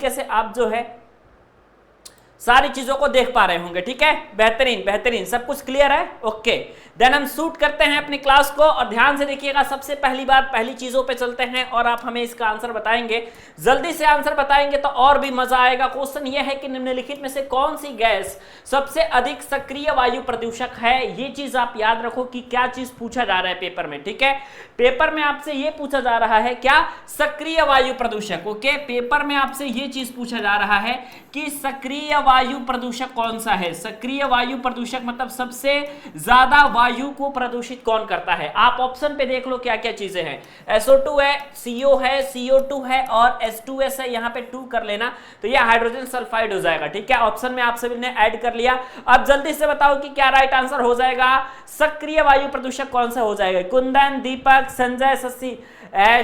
कैसे आप जो है सारी चीजों को देख पा रहे होंगे। ठीक है, बेहतरीन बेहतरीन, सब कुछ क्लियर है। ओके, देन हम शूट करते हैं अपनी क्लास को और ध्यान से देखिएगा। सबसे पहली बात, पहली चीजों पे चलते हैं और आप हमें इसका आंसर बताएंगे। जल्दी से आंसर बताएंगे तो और भी मजा आएगा। क्वेश्चन ये है कि निम्नलिखित में से कौन सी गैस सबसे अधिक सक्रिय वायु प्रदूषक है। ये चीज आप याद रखो कि क्या चीज पूछा जा रहा है पेपर में। ठीक है, पेपर में आपसे ये पूछा जा रहा है क्या, सक्रिय वायु प्रदूषक। ओके, पेपर में आपसे ये चीज पूछा जा रहा है कि सक्रिय वायु प्रदूषक कौन सा है। सक्रिय वायु प्रदूषक मतलब सबसे ज्यादा वायु को प्रदूषित कौन करता है। आप ऑप्शन पे देख लो क्या क्या चीजें हैं। SO2 है, CO है, CO2 है और H2S है। यहाँ पे 2 कर लेना तो ये हाइड्रोजन सल्फाइड हो जाएगा। ठीक है, ऑप्शन में आप सभी ने ऐड कर लिया। अब जल्दी से बताओ कि क्या राइट आंसर हो जाएगा। सक्रिय वायु प्रदूषक कौन सा हो जाएगा। कुंदन, दीपक, संजय, शशि,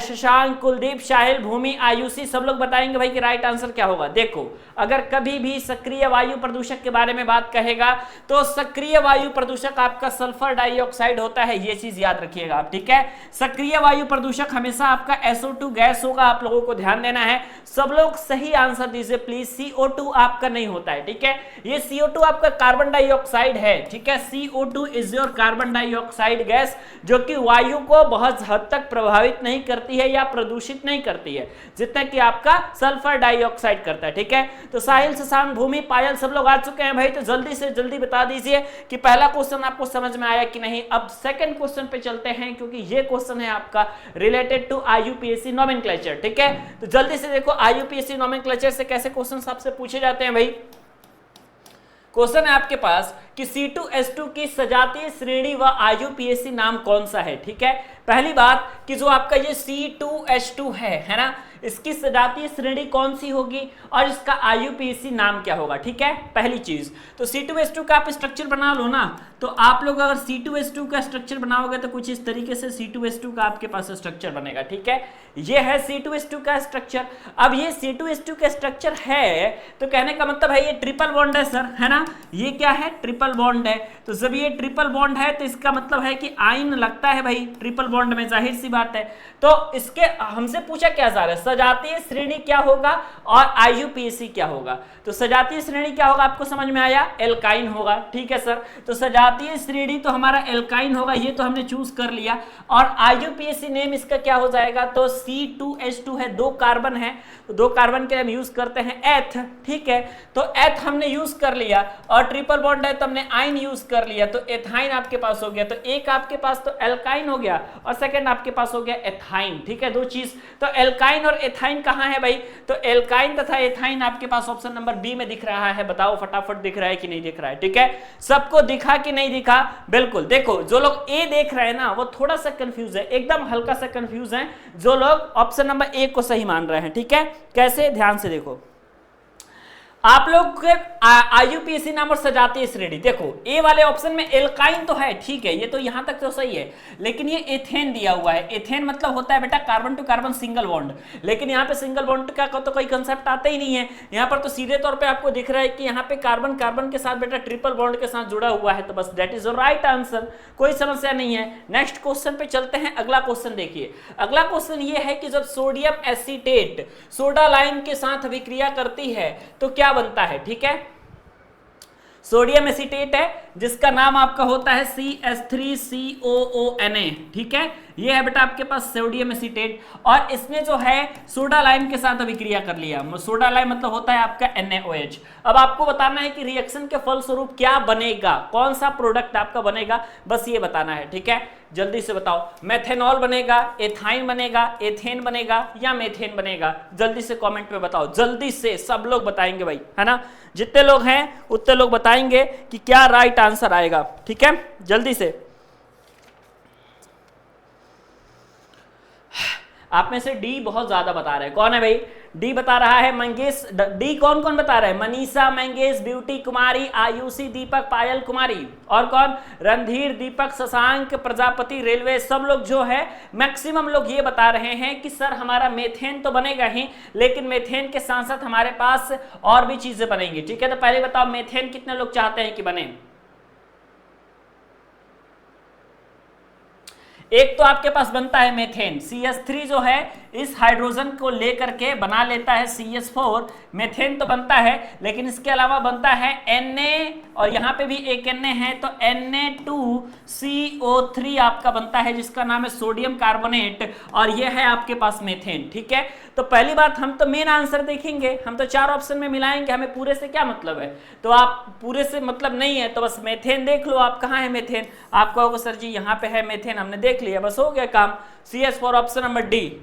शशांक, कुलदीप, साहिल, भूमि, आयुषी, सब लोग बताएंगे भाई कि राइट आंसर क्या होगा। देखो, अगर कभी भी सक्रिय वायु प्रदूषक के बारे में बात कहेगा तो सक्रिय वायु प्रदूषक आपका सल्फर डाइऑक्साइड होता है, ये चीज याद रखिएगा आप। ठीक है, सक्रिय वायु प्रदूषक हमेशा आपका SO2 गैस होगा। आप लोगों को ध्यान देना है। सब लोग सही आंसर दीजिए प्लीज। CO2 आपका नहीं होता है। ठीक है, ये CO2 आपका कार्बन डाइऑक्साइड है। ठीक है, CO2 is your carbon dioxide gas, जो कि वायु को बहुत हद तक प्रभावित नहीं करती है या प्रदूषित नहीं करती है जितना कि आपका सल्फर डाइऑक्साइड करता है। ठीक है, तो साहिल, शशांक, भूमि, पायल सब लोग आ चुके हैं भाई। तो जल्दी से जल्दी बता दीजिए कि पहला क्वेश्चन आपको समझ में आया कि नहीं। अब सेकंड क्वेश्चन पे चलते हैं क्योंकि ये क्वेश्चन है आपका रिलेटेड टू IUPAC नोमेनक्लेचर। ठीक है, तो जल्दी से देखो IUPAC नोमेनक्लेचर से कैसे क्वेश्चन आपसे पूछे जाते हैं भाई। क्वेश्चन है आपके पास कि C2H2 की सजातीय श्रेणी व IUPAC नाम कौन सा है। ठीक है, पहली बात कि जो आपका ये C2H2 है ना, इसकी सजातीय श्रेणी कौन सी होगी और इसका IUPAC नाम क्या होगा। ठीक है, पहली चीज तो C2H2 का आप स्ट्रक्चर बना लो ना। तो आप लोग अगर C2H2 का स्ट्रक्चर बनाओगे तो कुछ इस तरीके से C2H2 का आपके पास स्ट्रक्चर बनेगा। ठीक है, ये है C2H2 का स्ट्रक्चर। अब ये C2H2 का स्ट्रक्चर है तो कहने का मतलब है ये ट्रिपल बॉन्ड है सर, है ना। ये क्या है, ट्रिपल बॉन्ड है। तो जब ये ट्रिपल बॉन्ड है तो इसका मतलब है कि आयन लगता है भाई ट्रिपल बॉन्ड में, जाहिर सी बात है। तो इसके हमसे पूछा क्या जा रहा है, सजातीय श्रेणी क्या होगा और IUPAC क्या होगा। तो सजातीय श्रेणी क्या होगा आपको समझ में आया, एल्काइन होगा। ठीक है सर, तो सजातीय श्रेणी तो हमारा एल्काइन होगा, ये तो हमने चूज कर लिया। और IUPAC नेम इसका क्या हो जाएगा, तो C2H2 है, 2 कार्बन है, तो 2 कार्बन के हम यूज करते हैं एथ। ठीक है, तो एथ हमने यूज कर लिया और ट्रिपल बॉन्ड है तो हमने आइन यूज कर लिया, तो एथाइन आपके पास हो गया। तो एक आपके पास तो एल्काइन हो गया और सेकंड आपके पास हो गया एथाइन। ठीक है, 2 चीज। तो एल्काइन और एथाइन कहां है भाई, तो एल्काइन तथा एथाइन आपके पास ऑप्शन नंबर बी में दिख रहा है। बताओ फटाफट, दिख रहा है कि नहीं दिख रहा है। ठीक है, सबको दिखा कि नहीं दिखा, बिल्कुल। देखो, जो लोग ए देख रहे हैं ना वो थोड़ा सा कंफ्यूज है, एकदम हल्का सा कंफ्यूज है। जो लोग ऑप्शन नंबर 1 को सही मान रहे हैं। ठीक है, कैसे, ध्यान से देखो। आप लोग के IUPAC नाम और सजातीय श्रेणी देखो, ए वाले ऑप्शन में एल्काइन तो है, ठीक है, ये तो यहां तक तो सही है। लेकिन ये एथेन दिया हुआ है। एथेन मतलब होता है बेटा carbon to carbon single bond, लेकिन यहाँ पे सिंगल बॉन्ड का तो कोई कंसेप्ट आता ही नहीं है। यहाँ पर तो सीधे तौर पे आपको दिख रहा है कि यहाँ पे कार्बन कार्बन के साथ बेटा ट्रिपल बॉन्ड के साथ जुड़ा हुआ है। तो बस that is your right answer, कोई समस्या नहीं है। नेक्स्ट क्वेश्चन पे चलते हैं। अगला क्वेश्चन देखिए, अगला क्वेश्चन ये है कि जब सोडियम एसीटेट सोडा लाइम के साथ अभिक्रिया करती है तो क्या बनता है। ठीक है, सोडियम एसीटेट है जिसका नाम आपका होता है CH3COONA। ठीक है, ये है बेटा आपके पास सोडियम एसीटेट और इसने जो है सोडा लाइम के साथ अभिक्रिया कर लिया। सोडा लाइम मतलब होता है आपका NaOH। अब आपको बताना है कि रिएक्शन के फलस्वरूप क्या बनेगा, कौन सा प्रोडक्ट आपका बनेगा, बस ये बताना है। ठीक है, जल्दी से बताओ, मेथेनॉल बनेगा, एथाइन बनेगा, एथेन बनेगा या मेथेन बनेगा। जल्दी से कमेंट में बताओ, जल्दी से, सब लोग बताएंगे भाई, है ना। जितने लोग हैं उतने लोग बताएंगे कि क्या राइट आंसर आएगा। ठीक है, जल्दी से। आप में से डी बहुत ज्यादा बता रहे हैं, कौन है भाई, डी बता रहा है मंगेश। डी कौन कौन बता रहा है, मनीषा, मंगेश, ब्यूटी कुमारी, आयुषी, दीपक, पायल कुमारी और कौन, रणधीर, दीपक, शशांक, प्रजापति, रेलवे, सब लोग जो है मैक्सिमम लोग ये बता रहे हैं कि सर हमारा मेथेन तो बनेगा ही, लेकिन मेथेन के साथ साथ हमारे पास और भी चीजें बनेंगी। ठीक है, तो पहले बताओ मेथेन कितने लोग चाहते हैं कि बने। एक तो आपके पास बनता है मेथेन, CH3 जो है इस हाइड्रोजन को लेकर के बना लेता है CH4, मेथेन तो बनता है, लेकिन इसके अलावा बनता है Na और यहाँ पे भी एक Na है तो Na2CO3 आपका बनता है जिसका नाम है सोडियम कार्बोनेट, और यह है आपके पास मेथेन। ठीक है, तो पहली बात हम तो मेन आंसर देखेंगे, हम तो 4 ऑप्शन में मिलाएंगे, हमें पूरे से क्या मतलब है, तो आप पूरे से मतलब नहीं है तो बस मेथेन देख लो आप, कहाँ है मेथेन, आप कहोगे सर जी यहाँ पे है मेथेन, हमने देख लिया, बस हो गया काम। CH4 option number D.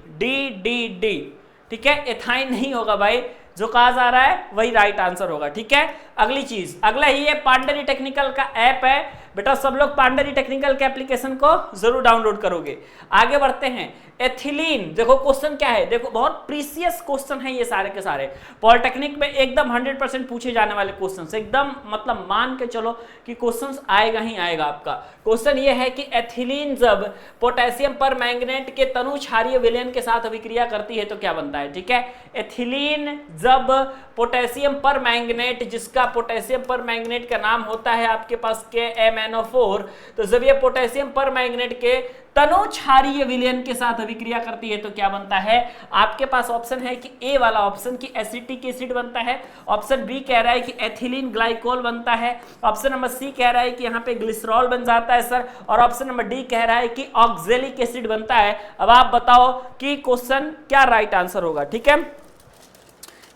ठीक है, एथाइन नहीं होगा भाई, जो कहा जा रहा है वही राइट आंसर होगा। ठीक है, अगली चीज, अगला ही है पांडरी टेक्निकल का ऐप है बेटा, सब लोग पांडरी टेक्निकल के एप्लीकेशन को जरूर डाउनलोड करोगे। आगे बढ़ते हैं, एथिलीन, देखो क्वेश्चन क्या है, देखो बहुत प्रीसियस क्वेश्चन है ये सारे के सारे, पॉलिटेक्निक में एकदम 100% पूछे जाने वाले क्वेश्चन, एकदम मतलब मान के चलो कि क्वेश्चन आएगा ही आएगा आपका। क्वेश्चन ये है कि एथिलीन जब पोटेशियम पर मैंगनेट के तनु क्षारीय विलयन के साथ अभिक्रिया करती है तो क्या बनता है। ठीक है, एथिलीन जब पोटेशियम पर मैंगनेट, जिसका पोटेशियम पर मैंगनेट का नाम होता है आपके पास KMnO4, तो जब ये पोटेशियम पर मैंगनेट के तनु क्षारीय विलयन के साथ अभिक्रिया करती है तो क्या बनता है। आपके पास ऑप्शन है कि ए वाला ऑप्शन की एसिटिक एसिड बनता है, ऑप्शन बी कह रहा है कि एथिलीन ग्लाइकोल बनता है, ऑप्शन नंबर सी कह रहा है कि यहाँ पे ग्लिसरॉल बन जाता है सर, और ऑप्शन नंबर डी कह रहा है कि ऑक्जेलिक एसिड बनता है। अब आप बताओ कि क्वेश्चन क्या राइट आंसर होगा। ठीक है,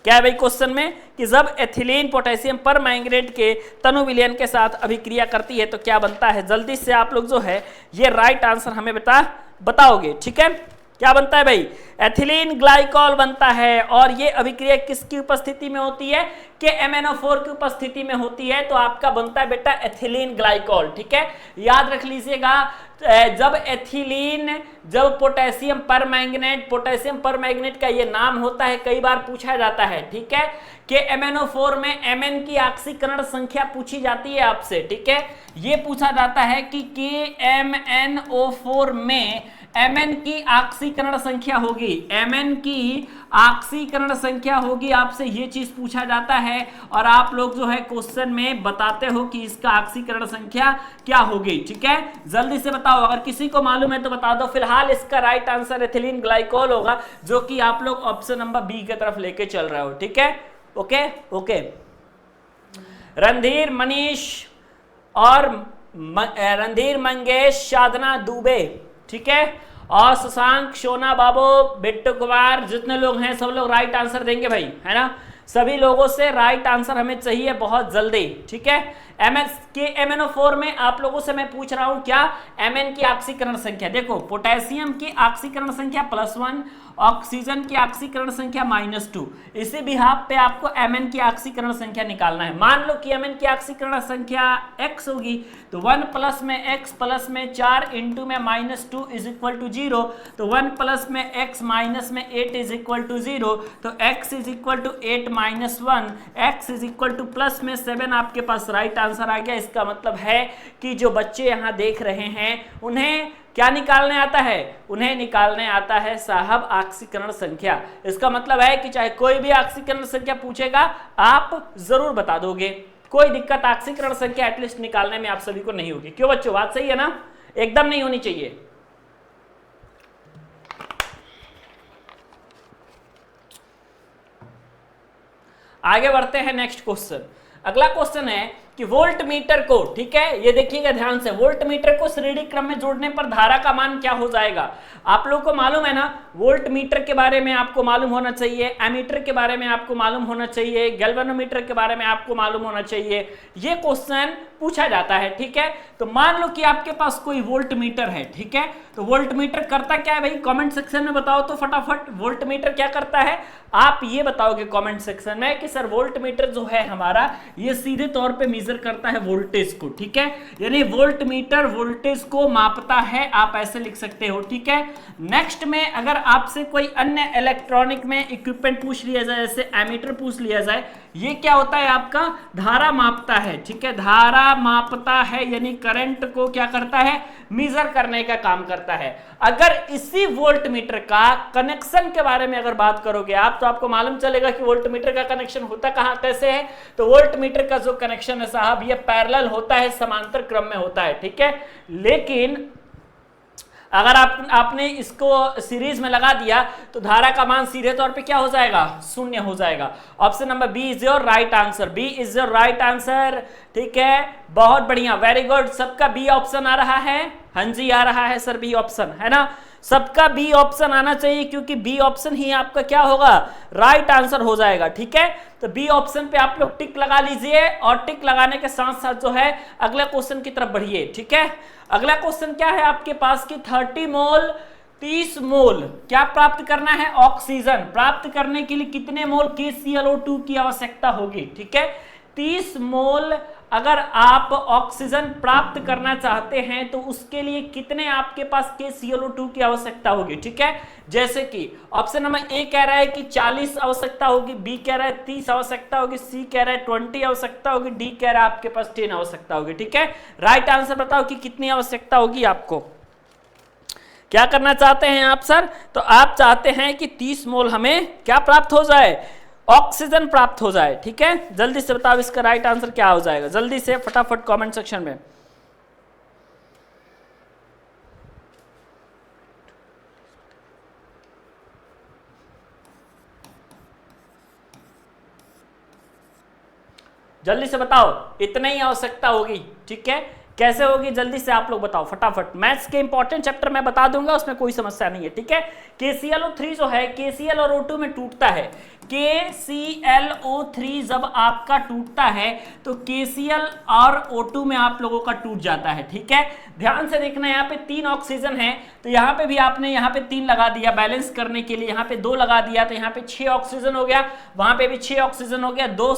क्या है भाई क्वेश्चन में कि जब एथिलीन पोटेशियम पर मैंगनेट के तनु विलयन के साथ अभिक्रिया करती है तो क्या बनता है। जल्दी से आप लोग जो है ये राइट आंसर हमें बताओगे। ठीक है, क्या बनता है भाई, एथिलीन ग्लाइकोल बनता है, और ये अभिक्रिया किसकी उपस्थिति में होती है, KMnO4 की उपस्थिति में होती है, तो आपका बनता है बेटा एथिलीन ग्लाइकोल। ठीक है, याद रख लीजिएगा, जब एथिलीन, जब पोटेशियम पर मैंगनेट का ये नाम होता है, कई बार पूछा जाता है। ठीक है, KMnO4 में Mn की ऑक्सीकरण संख्या पूछी जाती है आपसे। ठीक है, ये पूछा जाता है कि KMnO4 में Mn की ऑक्सीकरण संख्या होगी, Mn की ऑक्सीकरण संख्या होगी, आपसे ये चीज पूछा जाता है, और आप लोग जो है क्वेश्चन में बताते हो कि इसका ऑक्सीकरण संख्या क्या होगी। ठीक है, जल्दी से बताओ, अगर किसी को मालूम है तो बता दो। फिलहाल इसका राइट आंसर एथिलीन ग्लाइकोल होगा, जो कि आप लोग ऑप्शन नंबर बी की तरफ लेके चल रहे हो। ठीक है, ओके। रणधीर मनीष और रणधीर मंगेश, साधना दुबे, ठीक है, और शशांक, सोना बाबू, बिट्टू कुमार, जितने लोग हैं सब लोग राइट आंसर देंगे भाई, है ना। सभी लोगों से राइट आंसर हमें चाहिए बहुत जल्दी। ठीक है, KMnO4 में आप लोगों से मैं पूछ रहा हूं क्या, Mn की ऑक्सीकरण संख्या, देखो पोटेशियम की ऑक्सीकरण संख्या +1, ऑक्सीजन की ऑक्सीकरण संख्या -2, इसी बिहाफ पे आपको Mn की ऑक्सीकरण संख्या निकालना है। मान लो कि Mn की ऑक्सीकरण संख्या x होगी, तो 1 प्लस में x प्लस में 4 इंटू में -2 = 0, तो 1 प्लस में x माइनस में 8 = 0, तो x = 8 - 1, x = प्लस में 7 आपके पास राइट आंसर आ गया। इसका मतलब है कि जो बच्चे यहाँ देख रहे हैं उन्हें क्या निकालने आता है, उन्हें निकालने आता है साहब ऑक्सीकरण संख्या। इसका मतलब है कि चाहे कोई भी ऑक्सीकरण संख्या पूछेगा आप जरूर बता दोगे, कोई दिक्कत ऑक्सीकरण संख्या एटलीस्ट निकालने में आप सभी को नहीं होगी। क्यों बच्चों, बात सही है ना, एकदम नहीं होनी चाहिए। आगे बढ़ते हैं नेक्स्ट क्वेश्चन। अगला क्वेश्चन है कि वोल्ट मीटर को, ठीक है, ये देखिएगा ध्यान से, वोल्ट मीटर को श्रेणी क्रम में जोड़ने पर धारा का मान क्या हो जाएगा। आप लोगों को मालूम है ना, वोल्ट मीटर के बारे में आपको मालूम होना चाहिए, एमीटर के बारे में आपको मालूम होना चाहिए, गैल्वेनोमीटर के बारे में आपको मालूम होना चाहिए। ये क्वेश्चन पूछा जाता है। ठीक है, तो मान लो कि आपके पास कोई वोल्ट मीटर है। ठीक है, तो वोल्ट मीटर करता क्या है भाई, कमेंट सेक्शन में बताओ तो फटाफट, वोल्ट मीटर क्या करता है आप ये बताओगे कमेंट सेक्शन में कि सर वोल्ट मीटर जो है हमारा ये सीधे तौर पे मेजर करता है वोल्टेज को। ठीक है, यानी वोल्ट मीटर वोल्टेज को मापता है, आप ऐसे लिख सकते हो। ठीक है, नेक्स्ट में अगर आपसे कोई अन्य इलेक्ट्रॉनिक में इक्विपमेंट पूछ लिया जाए, जैसे एमीटर पूछ लिया जाए, ये क्या होता है आपका, धारा मापता है। ठीक है, धारा मापता है, यानी करंट को क्या करता है, मेजर करने का काम करता है। अगर इसी वोल्ट मीटर का कनेक्शन के बारे में अगर बात करोगे आप, तो आपको मालूम चलेगा कि वोल्ट मीटर का कनेक्शन होता कहां कैसे है। तो वोल्ट मीटर का जो कनेक्शन है साहब, ये पैरेलल होता है, समांतर क्रम में होता है। ठीक है, लेकिन अगर आपने इसको सीरीज में लगा दिया तो धारा का मान सीधे तौर पे क्या हो जाएगा, शून्य हो जाएगा। Option number B is your right answer, B is your right answer. ठीक है, बहुत बढ़िया, वेरी गुड। सबका बी ऑप्शन आ रहा है, हाँ जी आ रहा है सर बी ऑप्शन, है ना, सबका बी ऑप्शन आना चाहिए क्योंकि बी ऑप्शन ही आपका क्या होगा, राइट आंसर हो जाएगा। ठीक है, तो बी ऑप्शन पे आप लोग टिक लगा लीजिए और टिक लगाने के साथ साथ जो है अगले क्वेश्चन की तरफ बढ़िए। ठीक है, अगला क्वेश्चन क्या है आपके पास कि 30 मोल 30 मोल क्या प्राप्त करना है, ऑक्सीजन प्राप्त करने के लिए कितने मोल KClO2 की आवश्यकता होगी। ठीक है, 30 मोल अगर आप ऑक्सीजन प्राप्त करना चाहते हैं तो उसके लिए कितने आपके पास KClO2 की आवश्यकता होगी। ठीक है, जैसे कि ऑप्शन नंबर ए कह रहा है कि 40 आवश्यकता होगी, बी कह रहा है 30 आवश्यकता होगी, सी कह रहा है 20 आवश्यकता होगी, डी कह रहा है आपके पास 10 आवश्यकता होगी। ठीक है, राइट आंसर बताओ कि कितनी आवश्यकता होगी आपको। क्या करना चाहते हैं आप सर, तो आप चाहते हैं कि 30 मोल हमें क्या प्राप्त हो जाए, ऑक्सीजन प्राप्त हो जाए। ठीक है, जल्दी से बताओ इसका राइट आंसर क्या हो जाएगा, जल्दी से फटाफट कमेंट सेक्शन में। जल्दी से बताओ, इतना ही आवश्यकता होगी। ठीक है, कैसे होगी जल्दी से आप लोग बताओ फटाफट। मैथ्स के इंपॉर्टेंट चैप्टर मैं बता दूंगा, उसमें कोई समस्या नहीं है। ठीक है, KClO3 जो है KCl और O2 में टूटता है। KClO3 जब आपका टूटता है तो KCl और O2 में आप लोगों का टूट जाता है। ठीक है, ध्यान से देखना, यहाँ पे 3 ऑक्सीजन है तो यहाँ पे भी आपने यहाँ पे 3 लगा दिया बैलेंस करने के लिए, यहाँ पे 2 लगा दिया तो यहाँ पे 6 ऑक्सीजन हो गया, वहां पे भी 6 ऑक्सीजन हो गया, 2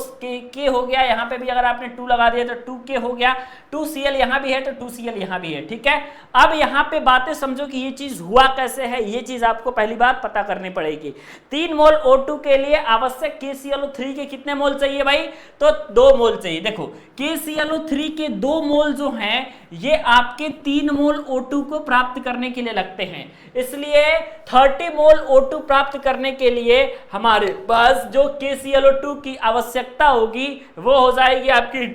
K हो गया, यहाँ पे भी अगर आपने 2 लगा दिया तो 2K हो गया, 2Cl यहाँ भी है तो 2Cl यहाँ भी है। ठीक है, अब यहाँ पे बातें समझो कि ये चीज हुआ कैसे है, ये चीज आपको पहली बात पता करनी पड़ेगी। 3 मोल O2 के लिए आवश्यक KClO3 के कितने मोल चाहिए भाई, तो 2 मोल चाहिए। देखो KClO3 के 2 मोल जो हैं ये आपके 3 मोल O2 को प्राप्त करने के लिए लगते हैं, इसलिए 30 मोल O2 प्राप्त करने के लिए हमारे पास जो KClO2 की आवश्यकता होगी वो हो जाएगी आपकी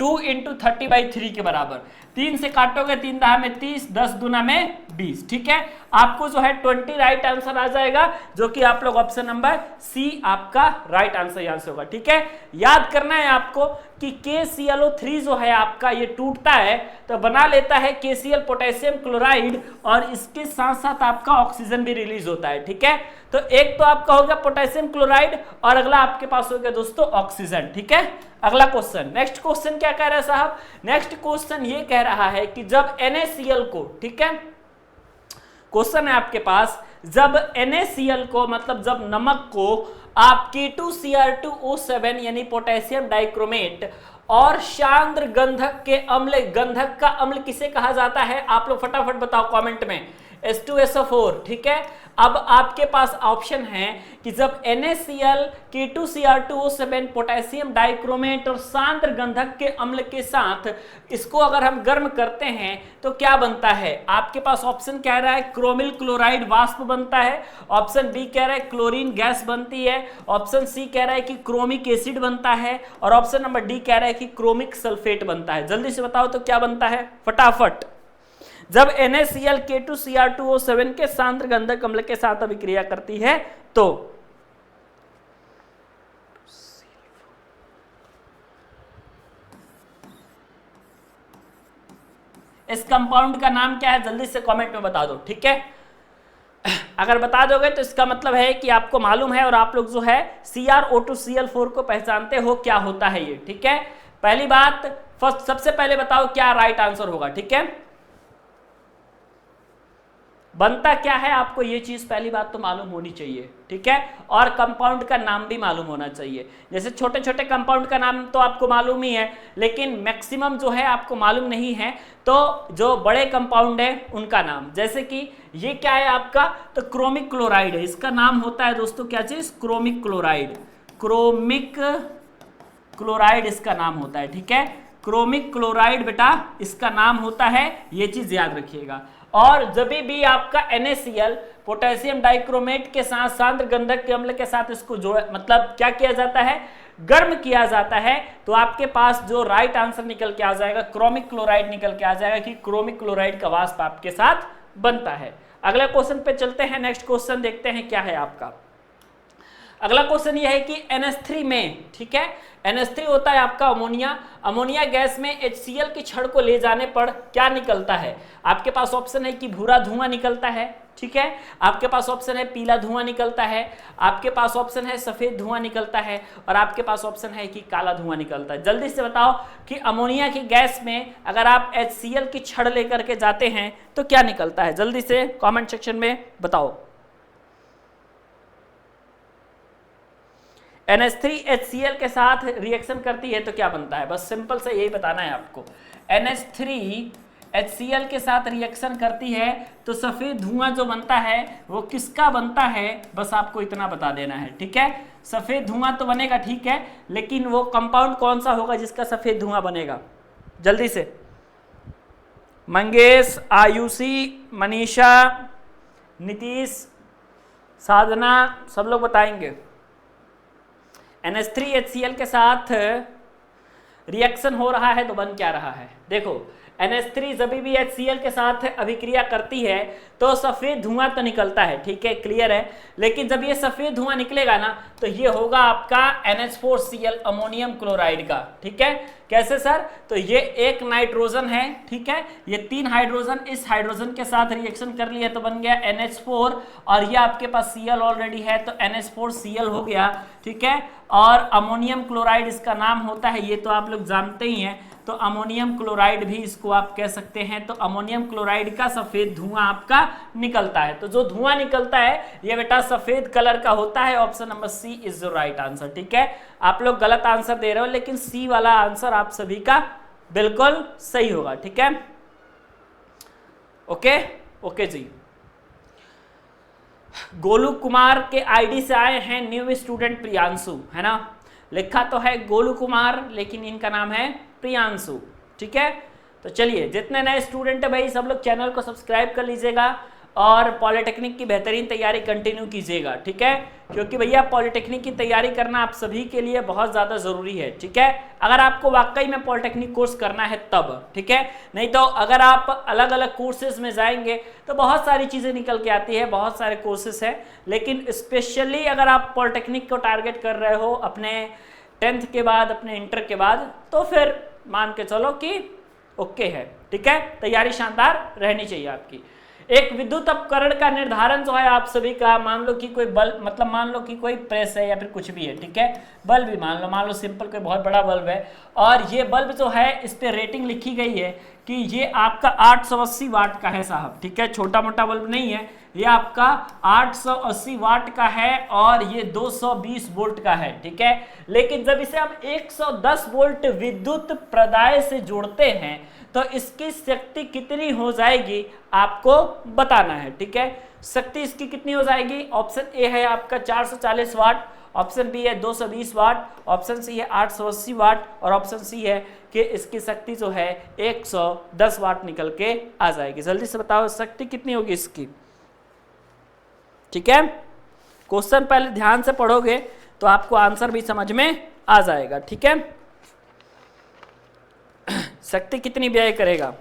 2 × 30/3 के बराबर। 3 से काटोगे 3 दहा में 30, 10 दूना में 20। ठीक है, आपको जो है 20 राइट आंसर आ जाएगा, जो कि आप लोग ऑप्शन नंबर सी आपका राइट आंसर यहां से होगा। ठीक है, याद करना है आपको कि KClO3 जो है आपका ये टूटता है तो बना लेता है KCl पोटेशियम क्लोराइड और इसके साथ साथ आपका ऑक्सीजन भी रिलीज होता है। ठीक है, तो एक तो आपका हो गया पोटेशियम क्लोराइड और अगला आपके पास हो गया दोस्तों ऑक्सीजन। ठीक है, अगला क्वेश्चन, नेक्स्ट क्वेश्चन क्या कह रहा है साहब, नेक्स्ट क्वेश्चन ये कह रहा है कि जब NaCl को, ठीक है, क्वेश्चन है आपके पास, जब NaCl को मतलब जब नमक को आप K2Cr2O7 यानी पोटेशियम डाइक्रोमेट और सांद्र गंधक के अम्ल, गंधक का अम्ल किसे कहा जाता है, आप लोग फटाफट बताओ कमेंट में, H2SO4। ठीक है, अब आपके पास ऑप्शन है कि जब NaCl K2Cr2O7 पोटेशियम डाइक्रोमेट और सांद्र गंधक के अम्ल के साथ इसको अगर हम गर्म करते हैं तो क्या बनता है, आपके पास ऑप्शन कह रहा है क्रोमिल क्लोराइड वाष्प बनता है, ऑप्शन बी कह रहा है क्लोरीन गैस बनती है, ऑप्शन सी कह रहा है कि क्रोमिक एसिड बनता है और ऑप्शन नंबर डी कह रहा है कि क्रोमिक सल्फेट बनता है। जल्दी से बताओ तो क्या बनता है फटाफट। जब NaCl K2Cr2O7 के सांद्र गंधक अम्ल के साथ अभिक्रिया करती है तो इस कंपाउंड का नाम क्या है, जल्दी से कमेंट में बता दो। ठीक है, अगर बता दोगे तो इसका मतलब है कि आपको मालूम है और आप लोग जो है CrO2Cl4 को पहचानते हो क्या होता है ये। ठीक है, पहली बात फर्स्ट सबसे पहले बताओ क्या राइट आंसर होगा। ठीक है, बनता क्या है आपको ये चीज पहली बात तो मालूम होनी चाहिए। ठीक है, और कंपाउंड का नाम भी मालूम होना चाहिए। जैसे छोटे छोटे कंपाउंड का नाम तो आपको मालूम ही है लेकिन मैक्सिमम जो है आपको मालूम नहीं है, तो जो बड़े कंपाउंड है उनका नाम, जैसे कि ये क्या है आपका, तो क्रोमिक क्लोराइड है, इसका नाम होता है दोस्तों क्या चीज, क्रोमिक क्लोराइड, क्रोमिक क्लोराइड इसका नाम होता है। ठीक है, क्रोमिक क्लोराइड बेटा इसका नाम होता है, ये चीज याद रखिएगा। और जब भी आपका NaCl पोटेशियम डाइक्रोमेट के साथ सांद्र गंधक के अम्ल के साथ इसको जो मतलब क्या किया जाता है, गर्म किया जाता है, तो आपके पास जो राइट आंसर निकल के आ जाएगा क्रोमिक क्लोराइड निकल के आ जाएगा कि क्रोमिक क्लोराइड का वाष्प आपके साथ बनता है। अगले क्वेश्चन पे चलते हैं, नेक्स्ट क्वेश्चन देखते हैं क्या है आपका। अगला क्वेश्चन ये है कि NH3 में, ठीक है, NH3 होता है आपका अमोनिया। अमोनिया गैस में HCl की छड़ को ले जाने पर क्या निकलता है? आपके पास ऑप्शन है कि भूरा धुआं निकलता है, ठीक है, आपके पास ऑप्शन है पीला धुआं निकलता है, आपके पास ऑप्शन है सफेद धुआं निकलता है, और आपके पास ऑप्शन है कि काला धुआं निकलता है। जल्दी से बताओ कि अमोनिया की गैस में अगर आप HCl की छड़ लेकर के जाते हैं तो क्या निकलता है? जल्दी से कमेंट सेक्शन में बताओ। NH3 HCl के साथ रिएक्शन करती है तो क्या बनता है? बस सिंपल से यही बताना है आपको। NH3 HCl के साथ रिएक्शन करती है तो सफेद धुआं जो बनता है वो किसका बनता है? बस आपको इतना बता देना है, ठीक है। सफेद धुआं तो बनेगा, ठीक है, लेकिन वो कंपाउंड कौन सा होगा जिसका सफेद धुआं बनेगा? जल्दी से मंगेश, आयुषी, मनीषा, नीतीश, साधना, सब लोग बताएंगे। NH3 HCl के साथ रिएक्शन हो रहा है तो बन क्या रहा है? देखो NH3 जब भी HCl के साथ अभिक्रिया करती है तो सफ़ेद धुआं तो निकलता है, ठीक है, क्लियर है। लेकिन जब ये सफ़ेद धुआं निकलेगा ना तो ये होगा आपका NH4Cl अमोनियम क्लोराइड का, ठीक है। कैसे सर? तो ये एक नाइट्रोजन है, ठीक है, ये 3 हाइड्रोजन इस हाइड्रोजन के साथ रिएक्शन कर लिया तो बन गया NH4, और ये आपके पास Cl ऑलरेडी है तो NH4Cl हो गया, ठीक है। और अमोनियम क्लोराइड इसका नाम होता है, ये तो आप लोग जानते ही हैं, तो अमोनियम क्लोराइड भी इसको आप कह सकते हैं। तो अमोनियम क्लोराइड का सफेद धुआं आपका निकलता है। तो जो धुआं निकलता है ये बेटा सफेद कलर का होता है। Option number C is the right answer, ठीक है। आप लोग गलत आंसर दे रहे हो लेकिन सी वाला आंसर आप सभी का बिल्कुल सही होगा, ठीक है। ओके ओके जी। गोलू कुमार के आईडी से आए हैं न्यू स्टूडेंट प्रियांशु, है ना, लिखा तो है गोलू कुमार लेकिन इनका नाम है प्रियांशु, ठीक है। तो चलिए, जितने नए स्टूडेंट है भाई सब लोग चैनल को सब्सक्राइब कर लीजिएगा और पॉलिटेक्निक की बेहतरीन तैयारी कंटिन्यू कीजिएगा, ठीक है, क्योंकि भैया पॉलिटेक्निक की तैयारी करना आप सभी के लिए बहुत ज़्यादा ज़रूरी है, ठीक है। अगर आपको वाकई में पॉलिटेक्निक कोर्स करना है तब, ठीक है, नहीं तो अगर आप अलग अलग कोर्सेज में जाएंगे तो बहुत सारी चीज़ें निकल के आती है, बहुत सारे कोर्सेज हैं, लेकिन स्पेशली अगर आप पॉलिटेक्निक को टारगेट कर रहे हो अपने 10th के बाद, अपने इंटर के बाद, तो फिर मान के चलो कि ओके है, ठीक है, तैयारी शानदार रहनी चाहिए आपकी। एक विद्युत उपकरण का निर्धारण जो है आप सभी का, मान लो कि कोई बल्ब, मतलब मान लो कि कोई प्रेस है या फिर कुछ भी है, ठीक है, बल्ब भी मान लो सिंपल कोई बहुत बड़ा बल्ब है और ये बल्ब जो है इस पे रेटिंग लिखी गई है कि ये आपका 880 वाट का है साहब, ठीक है, छोटा मोटा बल्ब नहीं है, ये आपका 880 वाट का है और ये 220 वोल्ट का है, ठीक है। लेकिन जब इसे हम 110 वोल्ट विद्युत प्रदाय से जोड़ते हैं तो इसकी शक्ति कितनी हो जाएगी आपको बताना है, ठीक है। शक्ति इसकी कितनी हो जाएगी? ऑप्शन ए है आपका 440 वाट, ऑप्शन बी है 220 वाट, ऑप्शन सी है 880 वाट और ऑप्शन सी है कि इसकी शक्ति जो है 110 वाट निकल के आ जाएगी। जल्दी से बताओ शक्ति कितनी होगी इसकी, ठीक है। क्वेश्चन पहले ध्यान से पढ़ोगे तो आपको आंसर भी समझ में आ जाएगा, ठीक है। शक्ति कितनी व्यय करेगा?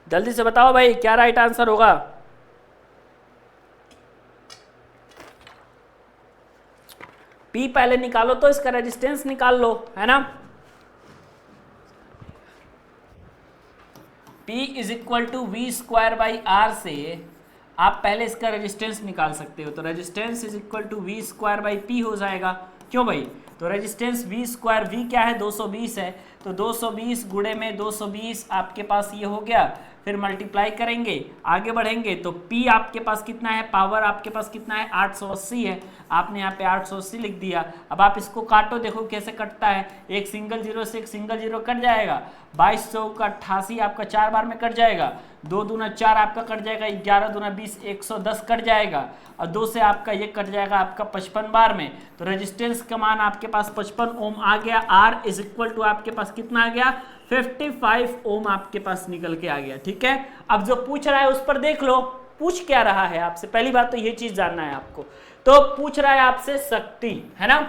जल्दी से बताओ भाई क्या राइट आंसर होगा? पी पहले निकालो तो इसका रेजिस्टेंस निकाल लो, है ना। P is equal to V square by R से आप पहले इसका रेजिस्टेंस निकाल सकते हो। तो resistance is equal to V square by P हो जाएगा। क्यों भाई? तो रेजिस्टेंस वी स्क्वायर, वी क्या है 220 है, तो 220 गुणे में 220 आपके पास ये हो गया, फिर मल्टीप्लाई करेंगे आगे बढ़ेंगे तो P आपके पास कितना है, पावर आपके पास कितना है 880 है, आपने यहाँ पे 880 लिख दिया। अब आप इसको काटो, देखो कैसे कटता है, एक सिंगल जीरो से एक सिंगल जीरो कट जाएगा, 22 चौका 88 आपका 4 बार में कट जाएगा, 2 दूना 4 आपका कट जाएगा, 11 दूना 20 110 कट जाएगा और 2 से आपका ये कट जाएगा आपका 55 बार में। तो रेजिस्टेंस का मान आपके पास 55 ओम आ गया। R इज इक्वल टू आपके पास कितना आ गया 55 ओम आपके पास निकल के आ गया, ठीक है। अब जो पूछ रहा है उस पर देख लो, पूछ क्या रहा है आपसे, पहली बात तो ये चीज जानना है आपको। तो पूछ रहा है आपसे शक्ति, है ना,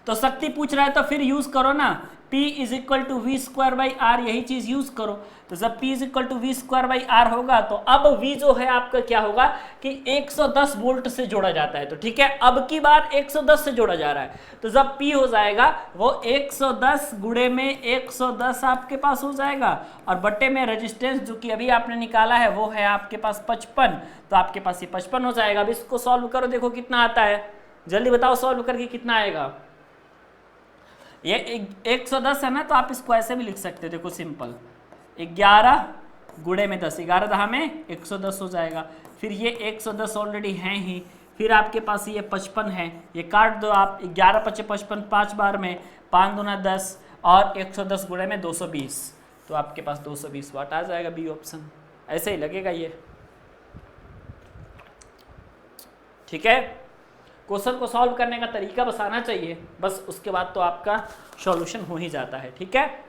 तो शक्ति पूछ रहा है तो फिर यूज करो ना, P is equal to V square by R, यही चीज यूज करो। तो जब P is equal to V square by R होगा तो अब V जो है आपका क्या होगा कि 110 वोल्ट से जोड़ा जाता है, तो ठीक है, अब की बार 110 से जोड़ा जा रहा है, तो जब P हो जाएगा वो 110 गुणे में 110 आपके पास हो जाएगा, और बट्टे में रेजिस्टेंस जो कि अभी आपने निकाला है वो है आपके पास 55, तो आपके पास ये 55 हो जाएगा। अब इसको सॉल्व करो, देखो कितना आता है, जल्दी बताओ सॉल्व करके कितना आएगा। ये 110 है ना, तो आप इसको ऐसे भी लिख सकते हो, देखो सिंपल, 11 गुणे में 10, 11 दहा में 110 हो जाएगा। फिर ये 110 ऑलरेडी हैं ही, फिर आपके पास ये 55 है, ये काट दो आप, 11 × 55 5 बार में, 5 दूना 10 और 110 गुणे में 220, तो आपके पास 220 वाट आ जाएगा, बी ऑप्शन। ऐसे ही लगेगा ये, ठीक है। क्वेश्चन को सॉल्व करने का तरीका बस आना चाहिए, बस उसके बाद तो आपका सॉल्यूशन हो ही जाता है, ठीक है।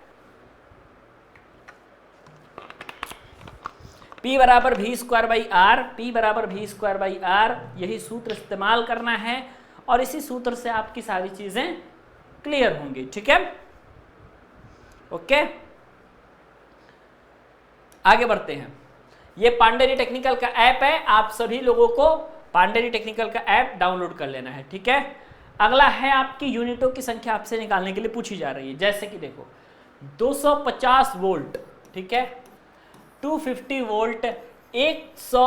P बराबर V square by R, P बराबर वी स्क्वायर बाई आर, यही सूत्र इस्तेमाल करना है और इसी सूत्र से आपकी सारी चीजें क्लियर होंगी, ठीक है। ओके, आगे बढ़ते हैं। ये पांडेरी टेक्निकल का ऐप है, आप सभी लोगों को पांडेरी टेक्निकल का ऐप डाउनलोड कर लेना है, ठीक है। अगला है आपकी यूनिटों की संख्या आपसे निकालने के लिए पूछी जा रही है, जैसे कि देखो 250 वोल्ट, ठीक है, 250 वोल्ट 100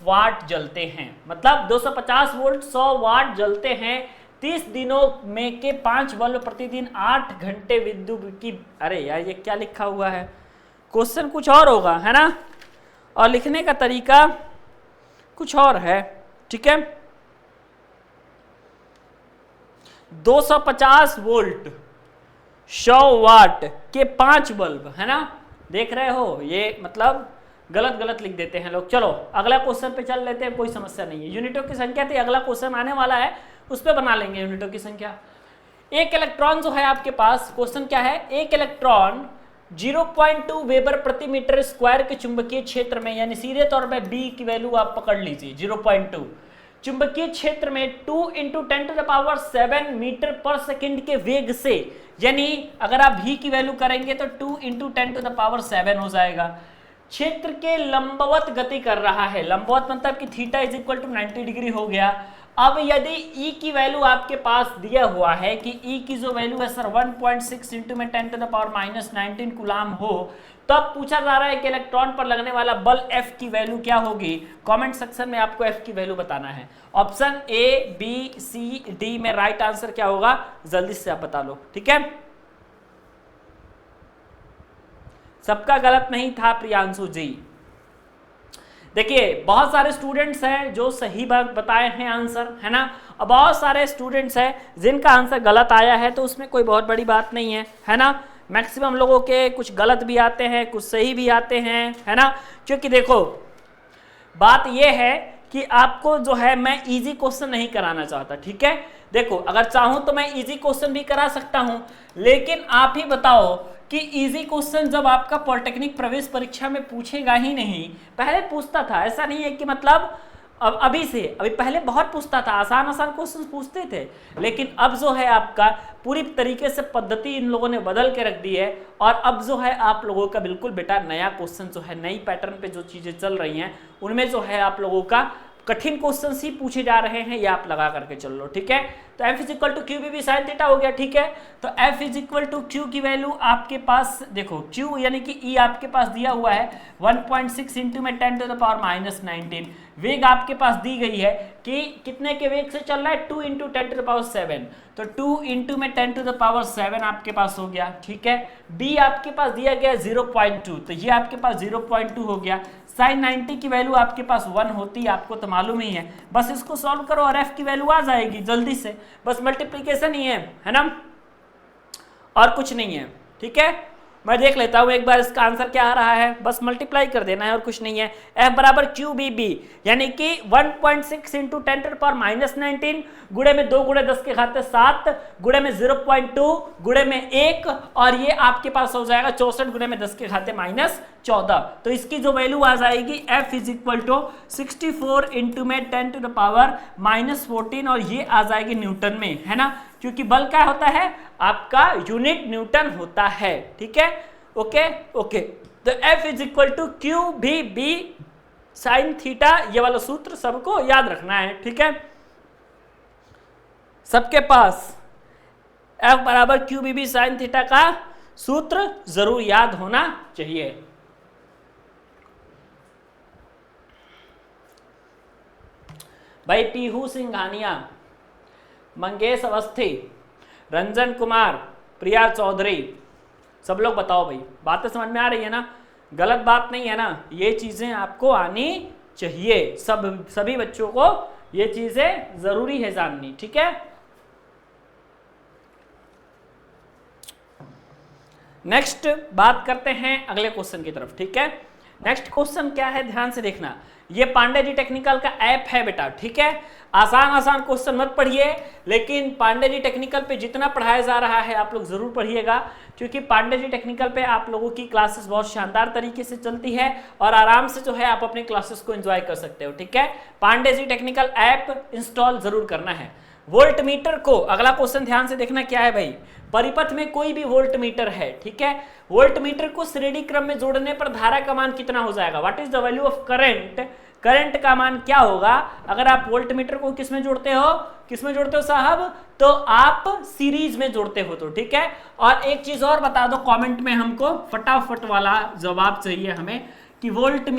वाट जलते हैं, मतलब 250 वोल्ट 100 वाट जलते हैं, 30 दिनों में के 5 बल्ब प्रतिदिन 8 घंटे विद्युत की। अरे यार ये क्या लिखा हुआ है, क्वेश्चन कुछ और होगा, है ना, और लिखने का तरीका कुछ और है, ठीक है। 250 वोल्ट 100 वाट के 5 बल्ब, है ना, देख रहे हो, ये मतलब गलत लिख देते हैं लोग। चलो अगला क्वेश्चन पे चल लेते हैं, कोई समस्या नहीं है। यूनिटों की संख्या थी, अगला क्वेश्चन आने वाला है, उस पर बना लेंगे यूनिटों की संख्या। एक इलेक्ट्रॉन जो है आपके पास, क्वेश्चन क्या है, एक इलेक्ट्रॉन 0.2 वेबर प्रति मीटर स्क्वायर के चुंबकीय क्षेत्र में, यानी सीधे तौर पे बी की वैल्यू आप पकड़ लीजिए 0.2, चुंबकीय क्षेत्र में 2 × 10⁷ मीटर पर सेकंड के वेग से, यानी अगर आप भी की वैल्यू करेंगे तो 2 × 10⁷ हो जाएगा, क्षेत्र के लंबवत गति कर रहा है। लंबवत मतलब कि theta is equal to 90 degree हो गया। अब यदि E की वैल्यू आपके पास दिया हुआ है कि E की जो वैल्यू है सर 1.6 × 10⁻⁹ कूलाम हो, तब पूछा जा रहा है कि इलेक्ट्रॉन पर लगने वाला बल F की वैल्यू क्या होगी। कमेंट सेक्शन में आपको F की वैल्यू बताना है। Option A, B, C, D में राइट आंसर क्या होगा, जल्दी से आप बता लो, ठीक है। सबका गलत नहीं था प्रियांशु जी। देखिए बहुत सारे स्टूडेंट्स हैं जो सही बात बताए हैं आंसर, है ना, और बहुत सारे स्टूडेंट्स हैं जिनका आंसर गलत आया है, तो उसमें कोई बहुत बड़ी बात नहीं है ना। मैक्सिमम लोगों के कुछ गलत भी आते हैं, कुछ सही भी आते हैं, है ना। क्योंकि देखो बात यह है कि आपको जो है मैं इजी क्वेश्चन नहीं कराना चाहता, ठीक है। देखो अगर चाहूं तो मैं इजी क्वेश्चन भी करा सकता हूं, लेकिन आप ही बताओ कि इजी क्वेश्चन जब आपका पॉलिटेक्निक प्रवेश परीक्षा में पूछेगा ही नहीं, पहले पूछता था, ऐसा नहीं है कि मतलब अभी पहले बहुत पूछता था, आसान क्वेश्चन पूछते थे, लेकिन अब जो है आपका पूरी तरीके से पद्धति इन लोगों ने बदल के रख दी है, और अब जो है आप लोगों का बिल्कुल बेटा नया क्वेश्चन जो है, नई पैटर्न पे जो चीजें चल रही हैं उनमें जो है आप लोगों का कठिन क्वेश्चन ही पूछे जा रहे हैं, ये आप लगा करके चल लो, ठीक है। तो F is equal to Q B sine theta हो गया, ठीक है। तो F is equal to Q की वैल्यू आपके पास देखो, Q यानी कि E आपके पास दिया हुआ है 1.6 × 10⁻⁹, वेग आपके पास दी गई है कि कितने के वेग से चल रहा है, 2 × 10⁷, तो 2 × 10⁷ आपके पास हो गया, ठीक है। B आपके पास दिया गया 0.2, तो ये आपके पास 0.2 हो गया। sin 90 की वैल्यू आपके पास 1 होती है, आपको तो मालूम ही है, बस इसको सॉल्व करो और F की वैल्यू आ जाएगी जल्दी से, बस मल्टीप्लिकेशन ही है ना, और कुछ नहीं है, ठीक है। मैं देख लेता हूं एक बार इसका आंसर क्या आ रहा है, बस मल्टीप्लाई कर देना है और कुछ नहीं है। F बराबर QBB यानी कि 1.6 इंटू 10⁻19 गुणे में 2 गुणे 10 के घाते 7 गुणे में 0.2 गुणे में 1 और ये आपके पास हो जाएगा 64 गुणे में 10 के घाते -14। तो इसकी जो वैल्यू आ जाएगी F is equal to 64 into में 10⁻14 और ये आ जाएगी न्यूटन में, है ना, क्योंकि बल क्या होता है आपका यूनिट न्यूटन होता है। ठीक है, ओके ओके। तो F is equal to QBB sine theta, ये वाला सूत्र सबको याद रखना है। ठीक है, सबके पास F बराबर QBB साइन थीटा का सूत्र जरूर याद होना चाहिए। भाई पीहू सिंघानिया, मंगेश अवस्थी, रंजन कुमार, प्रिया चौधरी, सब लोग बताओ भाई, बातें समझ में आ रही है ना, गलत बात नहीं है ना, ये चीजें आपको आनी चाहिए, सभी बच्चों को ये चीजें जरूरी है जाननी। ठीक है, नेक्स्ट बात करते हैं अगले क्वेश्चन की तरफ। ठीक है, नेक्स्ट क्वेश्चन क्या है ध्यान से देखना, ये पांडे जी टेक्निकल का ऐप है बेटा। ठीक है, आसान क्वेश्चन मत पढ़िए, लेकिन पांडे जी टेक्निकल पे जितना पढ़ाया जा रहा है आप लोग जरूर पढ़िएगा, क्योंकि पांडे जी टेक्निकल पे आप लोगों की क्लासेस बहुत शानदार तरीके से चलती है और आराम से जो है आप अपनी क्लासेस को एंजॉय कर सकते हो। ठीक है, Pandey ji technical app install जरूर करना है। वोल्ट मीटर को, अगला क्वेश्चन ध्यान से देखना क्या है भाई, परिपथ में कोई भी वोल्ट मीटर है, ठीक है, वोल्ट मीटर को श्रेणी क्रम में जोड़ने पर धारा का मान कितना हो जाएगा, what is the value of current, current का मान क्या होगा अगर आप वोल्ट मीटर को किस में जोड़ते हो, किस में जोड़ते हो साहब, तो आप सीरीज में जोड़ते हो। तो ठीक है, और एक चीज और बता दो कमेंट में, हमको फटाफट वाला जवाब चाहिए हमें कि वोल्ट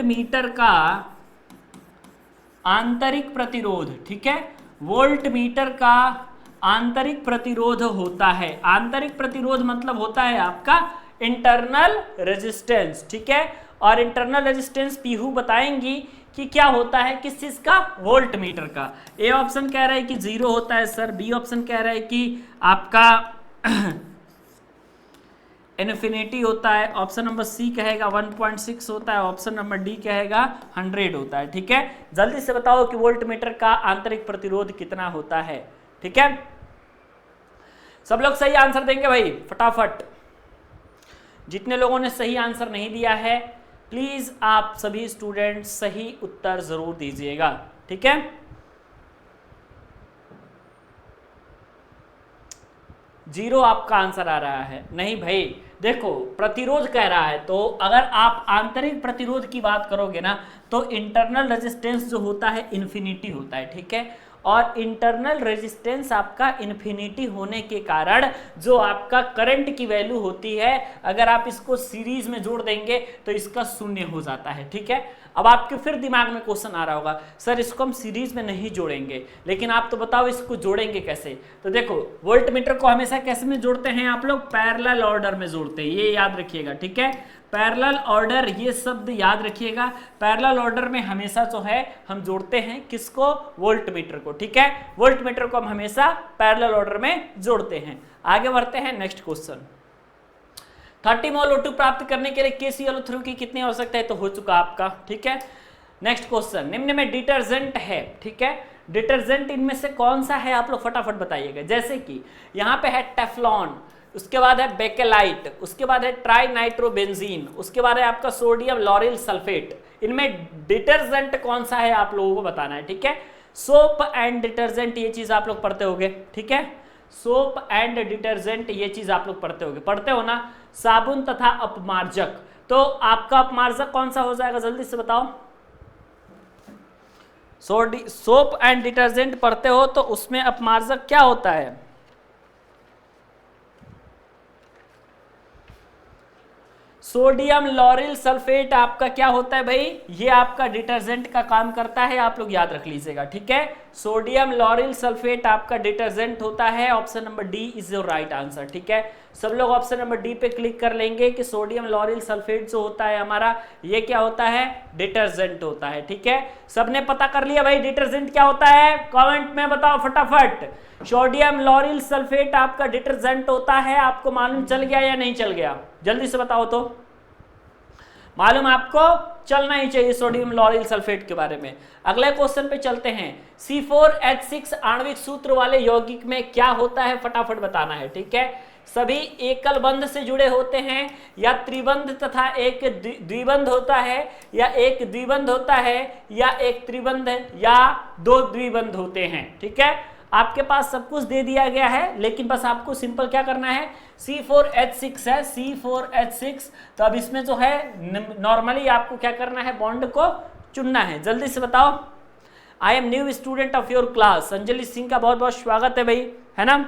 मीटर का आंतरिक प्रतिरोध, ठीक है, वोल्ट मीटर का आंतरिक प्रतिरोध होता है, आंतरिक प्रतिरोध मतलब होता है आपका इंटरनल रेजिस्टेंस। ठीक है, और इंटरनल रेजिस्टेंस पीहू बताएंगी कि क्या होता है, किस चीज का, वोल्ट मीटर का। ए ऑप्शन कह रहा है कि 0 होता है सर, बी ऑप्शन कह रहा है कि आपका इन्फिनिटी होता है, ऑप्शन नंबर सी कहेगा 1.6 होता है, ऑप्शन नंबर डी कहेगा 100 होता है। ठीक है, जल्दी से बताओ कि वोल्ट मीटर का आंतरिक प्रतिरोध कितना होता है। ठीक है, सब लोग सही आंसर देंगे भाई फटाफट। जितने लोगों ने सही आंसर नहीं दिया है प्लीज आप सभी स्टूडेंट सही उत्तर जरूर दीजिएगा। ठीक है, जीरो आपका आंसर आ रहा है, नहीं भाई देखो प्रतिरोध कह रहा है, तो अगर आप आंतरिक प्रतिरोध की बात करोगे ना तो इंटरनल रेजिस्टेंस जो होता है इन्फिनिटी होता है। ठीक है, और इंटरनल रेजिस्टेंस आपका इन्फिनिटी होने के कारण जो आपका करंट की वैल्यू होती है अगर आप इसको सीरीज में जोड़ देंगे तो इसका 0 हो जाता है। ठीक है, अब आपके फिर दिमाग में क्वेश्चन आ रहा होगा सर इसको हम सीरीज में नहीं जोड़ेंगे, लेकिन आप तो बताओ इसको जोड़ेंगे कैसे। तो देखो वोल्ट मीटर को हमेशा कैसे में जोड़ते हैं आप लोग, पैरेलल ऑर्डर में जोड़ते हैं, ये याद रखिएगा। ठीक है, पैरेलल ऑर्डर, ये शब्द याद रखिएगा, पैरेलल ऑर्डर में हमेशा जो है हम जोड़ते हैं किसको, वोल्ट मीटर को। ठीक है, वोल्ट मीटर को हम हमेशा पैरेलल ऑर्डर में जोड़ते हैं। आगे बढ़ते हैं नेक्स्ट क्वेश्चन। 30 मोल O2 प्राप्त करने के लिए KClO3 की कितनी आवश्यकता है, तो हो चुका आपका। ठीक है, नेक्स्ट क्वेश्चन, निम्न में डिटर्जेंट है, ठीक है, डिटर्जेंट इनमें से कौन सा है आप लोग फटाफट बताइएगा। जैसे कि यहाँ पे है टेफ्लॉन, उसके बाद है बेकेलाइट, उसके बाद है ट्राई नाइट्रोबेंजीन, उसके बाद है आपका सोडियम लॉरिल सल्फेट, इनमें डिटर्जेंट कौन सा है आप लोगों को बताना है। ठीक है, सोप एंड डिटर्जेंट ये चीज आप लोग पढ़ते होगे। ठीक है, सोप एंड डिटर्जेंट ये चीज आप लोग पढ़ते होगे, पढ़ते हो ना, साबुन तथा अपमार्जक, तो आपका अपमार्जक कौन सा हो जाएगा जल्दी से बताओ। सोप एंड डिटर्जेंट पढ़ते हो तो उसमें अपमार्जक क्या होता है, सोडियम लॉरिल सल्फेट आपका क्या होता है भाई, ये आपका डिटर्जेंट का काम करता है, आप लोग याद रख लीजिएगा। ठीक है, सोडियम लॉरिल सल्फेट आपका डिटर्जेंट होता है, option number D is your right answer. ठीक है, सब लोग ऑप्शन नंबर डी पे क्लिक कर लेंगे कि सोडियम लॉरिल सल्फेट जो होता है हमारा, ये क्या होता है, डिटर्जेंट होता है। ठीक है, सबने पता कर लिया भाई डिटर्जेंट क्या होता है, कमेंट में बताओ फटाफट। सोडियम लॉरिल सल्फेट आपका डिटर्जेंट होता है, आपको मालूम चल गया या नहीं चल गया, जल्दी से बताओ तो। मालूम आपको चलना ही चाहिए सोडियम लॉरिल सल्फेट के बारे में। अगले क्वेश्चन पे चलते हैं। C4H6 आणविक सूत्र वाले यौगिक में क्या होता है, फटाफट बताना है। ठीक है, सभी एकल बंध से जुड़े होते हैं या त्रिबंध तथा एक द्विबंध होता है, या एक द्विबंध होता है, या एक त्रिबंध या दो द्विबंध होते हैं। ठीक है, आपके पास सब कुछ दे दिया गया है, लेकिन बस आपको सिंपल क्या करना है, C4H6 है, C4H6, तो अब इसमें जो है नॉर्मली आपको क्या करना है, बॉन्ड को चुनना है। जल्दी से बताओ। I am new student of your class, Anjali Singh का बहुत बहुत स्वागत है भाई, है ना।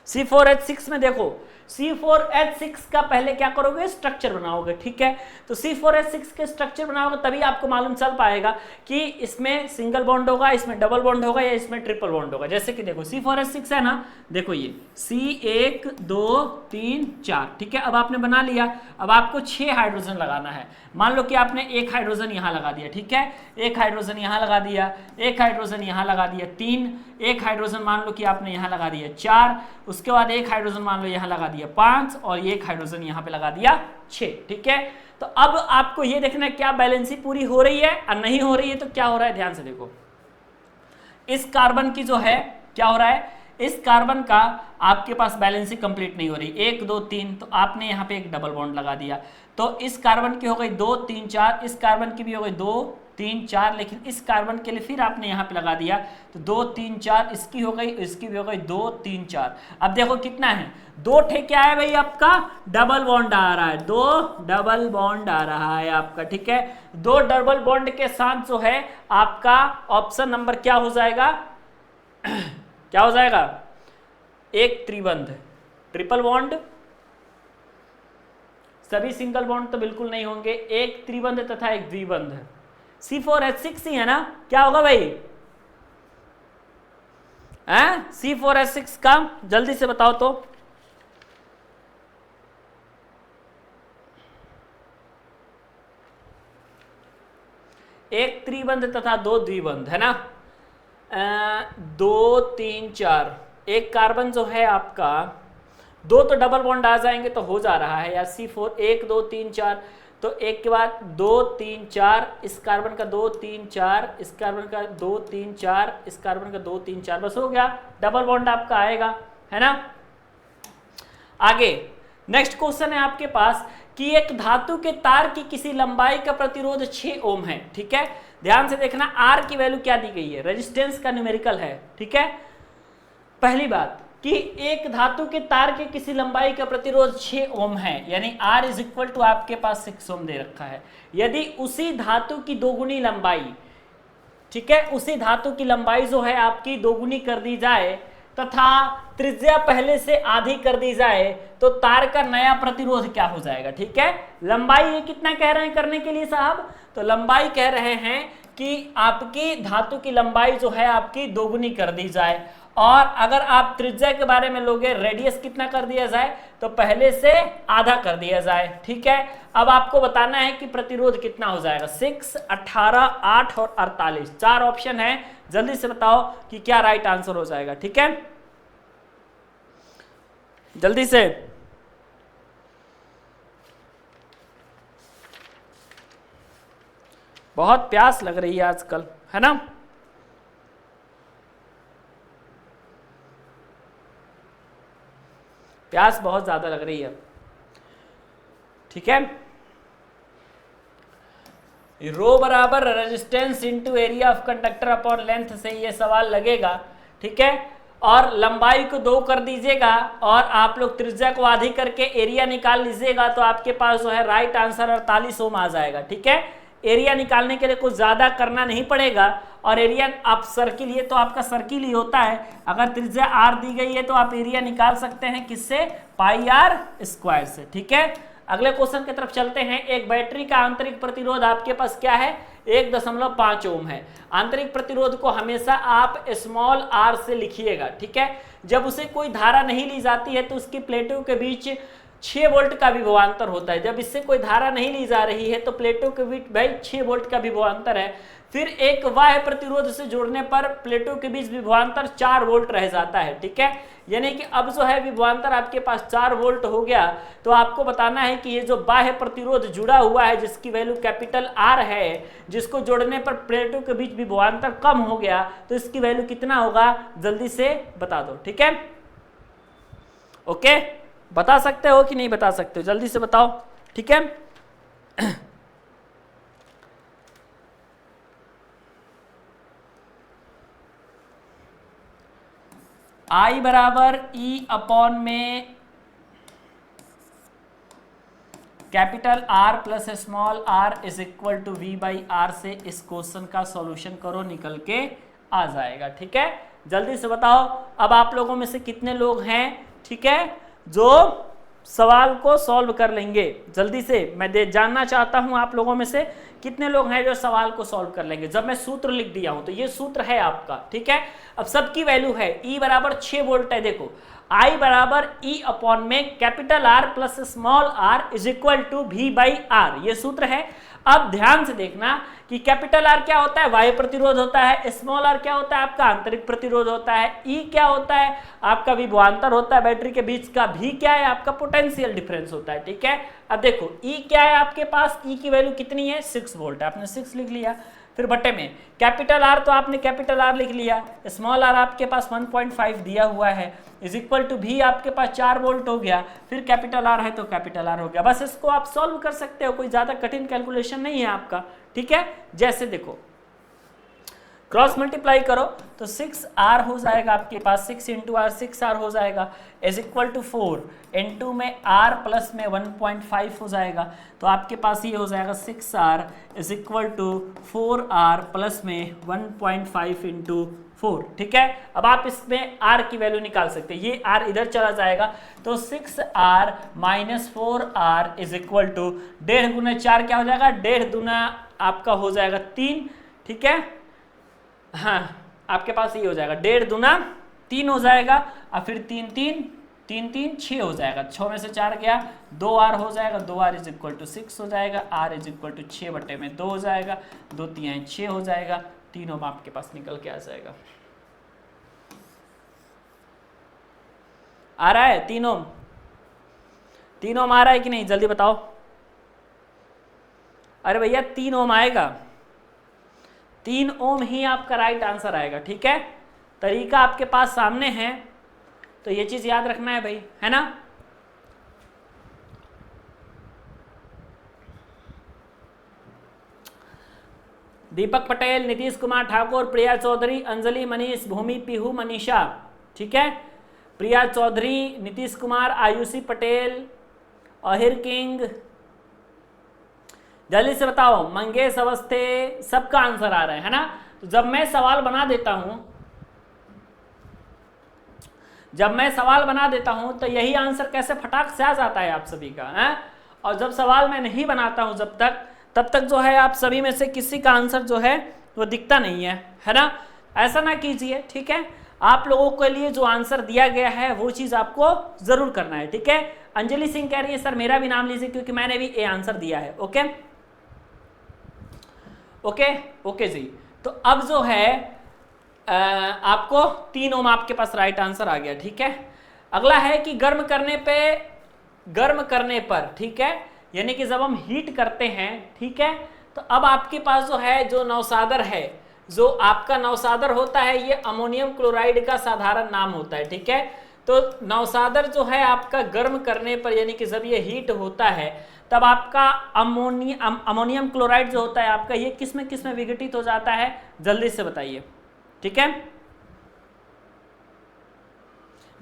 C4H6 में देखो, C4H6 का पहले क्या करोगे, स्ट्रक्चर बनाओगे। ठीक है, तो C4H6 के स्ट्रक्चर बनाओगे तभी आपको मालूम चल पाएगा कि इसमें सिंगल बॉन्ड होगा, इसमें डबल बॉन्ड होगा, या इसमें ट्रिपल बॉन्ड होगा। जैसे कि देखो C4H6 है ना, देखो ये C1 2 3 4। ठीक है, अब आपने बना लिया, अब आपको 6 हाइड्रोजन लगाना है। मान लो कि आपने एक हाइड्रोजन यहाँ लगा दिया। ठीक है, एक हाइड्रोजन यहाँ लगा दिया, एक हाइड्रोजन यहाँ लगा दिया 3, एक हाइड्रोजन मान लो कि आपने यहाँ लगा दिया 4, उसके बाद एक हाइड्रोजन मान लो यहाँ लगा दिया 5, और एक हाइड्रोजन यहाँ पे लगा दिया 6। ठीक है, तो अब आपको ये देखना है क्या बैलेंसी पूरी हो रही है, और नहीं हो रही है तो क्या हो रहा है, ध्यान से देखो। इस कार्बन की जो है क्या हो रहा है, इस कार्बन का आपके पास बैलेंसी कंप्लीट नहीं हो रही, 1 2 3, तो आपने यहाँ पे एक डबल बॉन्ड लगा दिया, तो इस कार्बन की हो गई 2 3 4, इस कार्बन की भी हो गई 2 3 4, लेकिन इस कार्बन के लिए फिर आपने यहाँ पे लगा दिया, तो 2 3 4, इसकी हो गई, इसकी भी हो गई 2 3 4। अब देखो कितना है, 2 ठे क्या है भाई आपका, डबल बॉन्ड आ रहा है, 2 डबल बॉन्ड आ रहा है आपका। ठीक है, 2 डबल बॉन्ड के साथ जो है आपका ऑप्शन नंबर क्या हो जाएगा, क्या हो जाएगा, एक त्रिबंध, ट्रिपल बॉन्ड, सभी सिंगल बॉन्ड तो बिल्कुल नहीं होंगे, एक त्रिबंध तथा एक द्विबंध। C4H6 ही है ना, क्या होगा भाई, C4H6 का जल्दी से बताओ तो। एक त्रिबंध तथा 2 द्विबंध है ना, 2 3 4, एक कार्बन जो है आपका 2 तो डबल बॉन्ड आ जाएंगे तो हो जा रहा है यार, C4 1 2 3 4, तो एक के बाद 2 3 4, इस कार्बन का 2 3 4, इस कार्बन का 2 3 4, इस कार्बन का 2 3 4, बस हो गया, डबल बॉन्ड आपका आएगा, है ना। आगे नेक्स्ट क्वेश्चन है आपके पास कि एक धातु के तार की किसी लंबाई का प्रतिरोध 6 ओम है। ठीक है, ध्यान से देखना, R की वैल्यू क्या दी गई है, रेजिस्टेंस का न्यूमेरिकल है। ठीक है, पहली बात कि एक धातु के तार के किसी लंबाई का प्रतिरोध 6 ओम है, यानी R इज इक्वल टू आपके पास 6 ओम दे रखा है। यदि उसी धातु की दोगुनी लंबाई, ठीक है, उसी धातु की लंबाई जो है आपकी दोगुनी कर दी जाए तथा त्रिज्या पहले से आधी कर दी जाए, तो तार का नया प्रतिरोध क्या हो जाएगा। ठीक है, लंबाई ये कितना कह रहे हैं करने के लिए साहब, तो लंबाई कह रहे हैं कि आपकी धातु की लंबाई जो है आपकी दोगुनी कर दी जाए, और अगर आप त्रिज्या के बारे में लोगे, रेडियस कितना कर दिया जाए, तो पहले से आधा कर दिया जाए। ठीक है, अब आपको बताना है कि प्रतिरोध कितना हो जाएगा, 6 18 8 और 48, 4 ऑप्शन है, जल्दी से बताओ कि क्या राइट आंसर हो जाएगा। ठीक है, जल्दी से। बहुत प्यास लग रही है आजकल, है ना। प्यास बहुत ज्यादा लग रही है। ठीक है, रो बराबर resistance into area of conductor upon length से ये सवाल लगेगा। ठीक है, और लंबाई को 2 कर दीजिएगा और आप लोग त्रिज्या को आधी करके एरिया निकाल लीजिएगा, तो आपके पास जो है राइट आंसर 48 ओम आ जाएगा। ठीक है, एरिया निकालने के लिए कुछ ज्यादा करना नहीं पड़ेगा, और एरिया आप सर्किल, ये तो आपका सर्किल ही होता है, अगर त्रिज्या r दी गई है तो आप एरिया निकाल सकते हैं किससे, पाई r स्क्वायर से। ठीक है, अगले क्वेश्चन की तरफ चलते हैं। एक बैटरी का आंतरिक प्रतिरोध आपके पास क्या है, 1.5 ओम है। आंतरिक प्रतिरोध को हमेशा आप स्मॉल r से लिखिएगा, ठीक है। जब उसे कोई धारा नहीं ली जाती है तो उसकी प्लेटों के बीच 6 वोल्ट का विभवांतर होता है। जब इससे कोई धारा नहीं ली जा रही है तो प्लेटों के बीच भाई 6 वोल्ट का विभवांतर है। फिर एक बाह्य प्रतिरोध से जोड़ने पर प्लेटों के बीच विभवांतर 4 वोल्ट रह जाता है, ठीक है। यानी कि अब जो है विभवांतर आपके पास 4 वोल्ट हो गया। तो आपको बताना है कि ये जो बाह्य प्रतिरोध जुड़ा हुआ है जिसकी वैल्यू कैपिटल R है, जिसको जोड़ने पर प्लेटों के बीच विभवांतर कम हो गया, तो इसकी वैल्यू कितना होगा जल्दी से बता दो, ठीक है। ओके, बता सकते हो कि नहीं बता सकते हो, जल्दी से बताओ, ठीक है। I बराबर E अपॉन में capital R plus small r is equal to V by R से इस क्वेश्चन का सॉल्यूशन करो, निकल के आ जाएगा, ठीक है। जल्दी से बताओ अब आप लोगों में से कितने लोग हैं, ठीक है, जो सवाल को सॉल्व कर लेंगे। जल्दी से मैं जानना चाहता हूं आप लोगों में से कितने लोग हैं जो सवाल को सॉल्व कर लेंगे। जब मैं सूत्र लिख दिया हूं तो ये सूत्र है आपका, ठीक है। अब सबकी वैल्यू है E बराबर 6 वोल्ट है। देखो I बराबर E अपॉन में capital R plus small r is equal to V by R, ये सूत्र है। अब ध्यान से देखना कि कैपिटल R क्या होता है, वायु प्रतिरोध होता है। स्मॉल r क्या होता है, आपका आंतरिक प्रतिरोध होता है। E क्या होता है, आपका विभवांतर होता है बैटरी के बीच का। V क्या है, आपका पोटेंशियल डिफरेंस होता है, ठीक है। अब देखो E क्या है आपके पास, E की वैल्यू कितनी है, 6 वोल्ट, आपने 6 लिख लिया। फिर बटे में कैपिटल R, तो आपने कैपिटल R लिख लिया। स्मॉल r आपके पास 1.5 दिया हुआ है, इज इक्वल टू V आपके पास 4 वोल्ट हो गया। फिर कैपिटल R है तो कैपिटल R हो गया। बस इसको आप सॉल्व कर सकते हो, कोई ज्यादा कठिन कैलकुलेशन नहीं है आपका, ठीक है। जैसे देखो क्रॉस मल्टीप्लाई करो तो 6r हो जाएगा आपके पास, 6 इंटू आर 6r हो जाएगा, इज इक्वल टू 4 इंटू में r प्लस में 1.5 हो जाएगा। तो आपके पास ये हो जाएगा 6r is equal to 4r plus में 1.5 इंटू 4, ठीक है। अब आप इसमें r की वैल्यू निकाल सकते हैं, ये r इधर चला जाएगा तो 6r minus 4r is equal to 1.5 गुना 4 क्या हो जाएगा, 1.5 गुना आपका हो जाएगा 3, ठीक है। हाँ आपके पास ये हो जाएगा 1.5 दुना 3 हो जाएगा, और फिर 3 3 6 हो जाएगा। 6 में से 4 गया, 2r हो जाएगा, 2r इज इक्वल टू 6 हो जाएगा, r इज इक्वल टू 6 बटे में 2 हो जाएगा, 2 3 6 हो जाएगा, 3 ओम आपके पास निकल के आ जाएगा। आ रहा है 3 ओम, 3 ओम आ रहा है कि नहीं, जल्दी बताओ। अरे भैया 3 ओम आएगा, 3 ओम ही आपका राइट आंसर आएगा, ठीक है। तरीका आपके पास सामने है, तो ये चीज याद रखना है भाई, है ना। दीपक पटेल, नीतीश कुमार ठाकुर, प्रिया चौधरी, अंजलि, मनीष, भूमि, पीहू, मनीषा, ठीक है। प्रिया चौधरी, नीतीश कुमार, आयुषी पटेल, अहिर किंग, जल्दी से बताओ। मंगेश अवस्थे, सबका आंसर आ रहा है ना। तो जब मैं सवाल बना देता हूं, तो यही आंसर कैसे फटाक से आ जाता है आप सभी का, है। और जब सवाल मैं नहीं बनाता हूं तब तक जो है आप सभी में से किसी का आंसर जो है वो दिखता नहीं है ना। ऐसा ना कीजिए, ठीक है। आप लोगों के लिए जो आंसर दिया गया है वो चीज आपको जरूर करना है, ठीक है। अंजलि सिंह कह रही है सर मेरा भी नाम लीजिए क्योंकि मैंने भी ए आंसर दिया है। ओके ओके ओके जी। तो अब जो है आपको 3 ओम आपके पास राइट आंसर आ गया, ठीक है। अगला है कि गर्म करने पर, ठीक है, यानी कि जब हम हीट करते हैं, ठीक है, तो अब आपके पास जो है जो नौसादर है, जो आपका नौसादर होता है, ये अमोनियम क्लोराइड का साधारण नाम होता है, ठीक है। तो नौसादर जो है आपका गर्म करने पर, यानी कि जब ये हीट होता है तब आपका अमोनियम क्लोराइड जो होता है आपका, ये किस में विघटित हो जाता है, जल्दी से बताइए, ठीक है।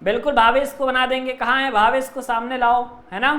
बिल्कुल भावेश को बना देंगे, कहाँ है भावेश को सामने लाओ, है ना।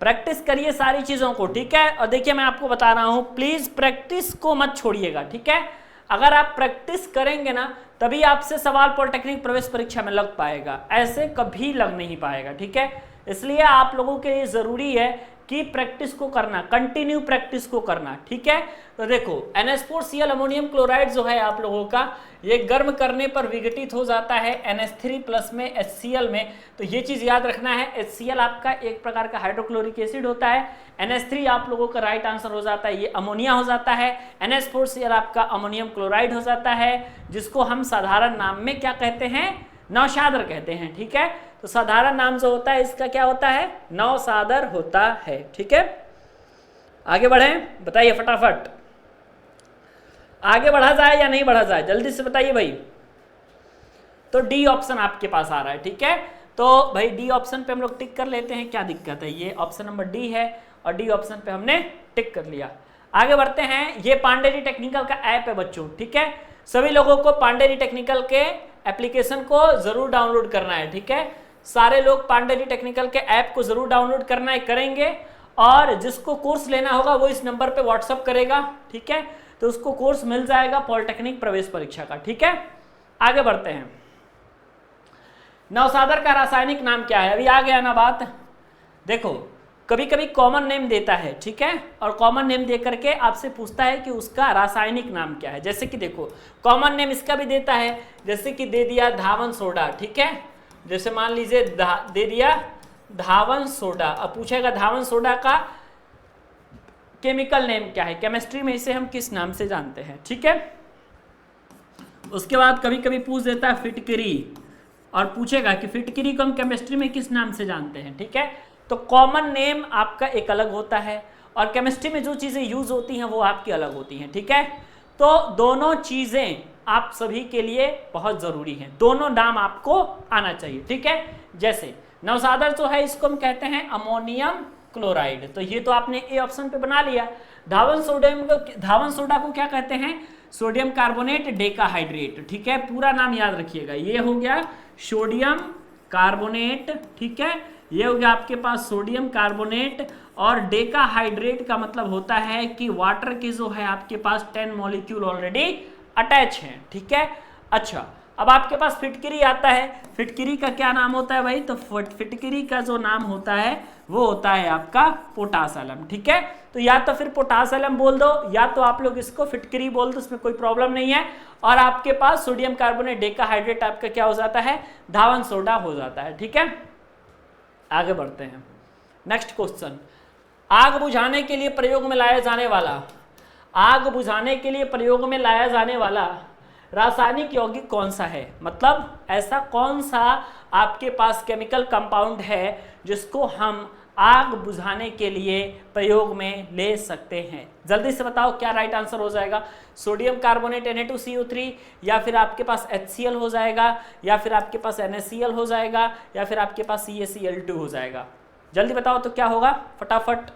प्रैक्टिस करिए सारी चीजों को, ठीक है। और देखिए मैं आपको बता रहा हूं, प्लीज प्रैक्टिस को मत छोड़िएगा, ठीक है। अगर आप प्रैक्टिस करेंगे ना तभी आपसे सवाल पॉलिटेक्निक प्रवेश परीक्षा में लग पाएगा, ऐसे कभी लग नहीं पाएगा, ठीक है। इसलिए आप लोगों के लिए जरूरी है की प्रैक्टिस को करना, कंटिन्यू प्रैक्टिस को करना, ठीक है। तो देखो NH4Cl अमोनियम क्लोराइड जो है आप लोगों का, ये गर्म करने पर विघटित हो जाता है NH3+ में HCl में। तो ये चीज याद रखना है, HCl आपका एक प्रकार का हाइड्रोक्लोरिक एसिड होता है, NH3 आप लोगों का राइट आंसर हो जाता है, ये अमोनिया हो जाता है, NH4Cl आपका अमोनियम क्लोराइड हो जाता है, जिसको हम साधारण नाम में क्या कहते हैं, नौशादर कहते हैं, ठीक है। तो साधारण नाम जो होता है इसका क्या होता है, नौशादर होता है, ठीक है। आगे बढ़े, बताइए फटाफट, आगे बढ़ा जाए या नहीं बढ़ा जाए, जल्दी से बताइए भाई। तो डी ऑप्शन आपके पास आ रहा है, ठीक है। तो भाई डी ऑप्शन पे हम लोग टिक कर लेते हैं, क्या दिक्कत है, ये ऑप्शन नंबर डी है और डी ऑप्शन पे हमने टिक कर लिया। आगे बढ़ते हैं, ये पांडेरी टेक्निकल का ऐप है बच्चों, ठीक है। सभी लोगों को पांडेरी टेक्निकल के एप्लीकेशन को जरूर डाउनलोड करना है, ठीक है। सारे लोग पांडेरी टेक्निकल के ऐप को जरूर डाउनलोड करना है, करेंगे। और जिसको कोर्स लेना होगा वो इस नंबर पे व्हाट्सअप करेगा, ठीक है। तो उसको कोर्स मिल जाएगा पॉलिटेक्निक प्रवेश परीक्षा का, ठीक है। आगे बढ़ते हैं, नौशादर का रासायनिक नाम क्या है, अभी आ गया ना बात। देखो कभी कभी कॉमन नेम देता है, ठीक है, और कॉमन नेम दे करके आपसे पूछता है कि उसका रासायनिक नाम क्या है। जैसे कि देखो कॉमन नेम इसका भी देता है, जैसे कि दे दिया धावन सोडा, ठीक है। जैसे मान लीजिए दे दिया धावन सोडा, अब पूछेगा धावन सोडा का केमिकल नेम क्या है, केमिस्ट्री में इसे हम किस नाम से जानते हैं, ठीक है। उसके बाद कभी कभी पूछ देता है फिटकरी, और पूछेगा कि फिटकरी को हम केमिस्ट्री में किस नाम से जानते हैं, ठीक है। तो कॉमन नेम आपका एक अलग होता है और केमिस्ट्री में जो चीज़ें यूज होती हैं वो आपकी अलग होती हैं, ठीक है। तो दोनों चीज़ें आप सभी के लिए बहुत ज़रूरी हैं, दोनों नाम आपको आना चाहिए, ठीक है। जैसे नौशादर जो है इसको हम कहते हैं अमोनियम क्लोराइड, तो ये तो आपने ए ऑप्शन पे बना लिया। धावन सोडा को क्या कहते हैं, सोडियम कार्बोनेट डेकाहाइड्रेट, ठीक है। पूरा नाम याद रखिएगा, ये हो गया सोडियम कार्बोनेट, ठीक है। ये हो गया आपके पास सोडियम कार्बोनेट, और डेकाहाइड्रेट का मतलब होता है कि वाटर के जो है आपके पास 10 मॉलिक्यूल ऑलरेडी अटैच हैं, ठीक है। अच्छा, अब आपके पास फिटकरी आता है, फिटकरी का क्या नाम होता है भाई, तो फिटकरी का जो नाम होता है वो होता है आपका पोटासलम, ठीक है। तो या तो फिर पोटासलम बोल दो या तो आप लोग इसको फिटकरी बोल दो, उसमें कोई प्रॉब्लम नहीं है। और आपके पास सोडियम कार्बोनेट डेकाहाइड्रेट आपका क्या हो जाता है, धावन सोडा हो जाता है, ठीक है। आगे बढ़ते हैं, नेक्स्ट क्वेश्चन, आग बुझाने के लिए प्रयोग में लाया जाने वाला, आग बुझाने के लिए प्रयोग में लाया जाने वाला रासायनिक यौगिक कौन सा है, मतलब ऐसा कौन सा आपके पास केमिकल कंपाउंड है जिसको हम आग बुझाने के लिए प्रयोग में ले सकते हैं। जल्दी से बताओ क्या राइट आंसर हो जाएगा, सोडियम कार्बोनेट Na2CO3, या फिर आपके पास HCl हो जाएगा, या फिर आपके पास NaCl हो जाएगा, या फिर आपके पास CaCl2 हो जाएगा। जल्दी बताओ तो क्या होगा फटाफट।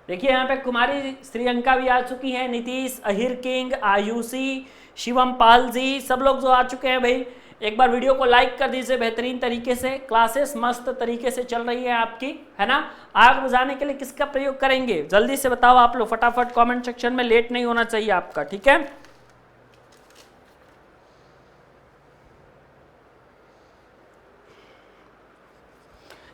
देखिए यहाँ पे कुमारी श्रीलंका भी आ चुकी है, नीतीश, अहिर किंग, आयुषी, शिवम पाल जी, सब लोग जो आ चुके हैं भाई। एक बार वीडियो को लाइक कर दीजिए बेहतरीन तरीके से, क्लासेस मस्त तरीके से चल रही है आपकी, है ना। आग बुझाने के लिए किसका प्रयोग करेंगे, जल्दी से बताओ आप लोग फटाफट कमेंट सेक्शन में, लेट नहीं होना चाहिए आपका, ठीक है।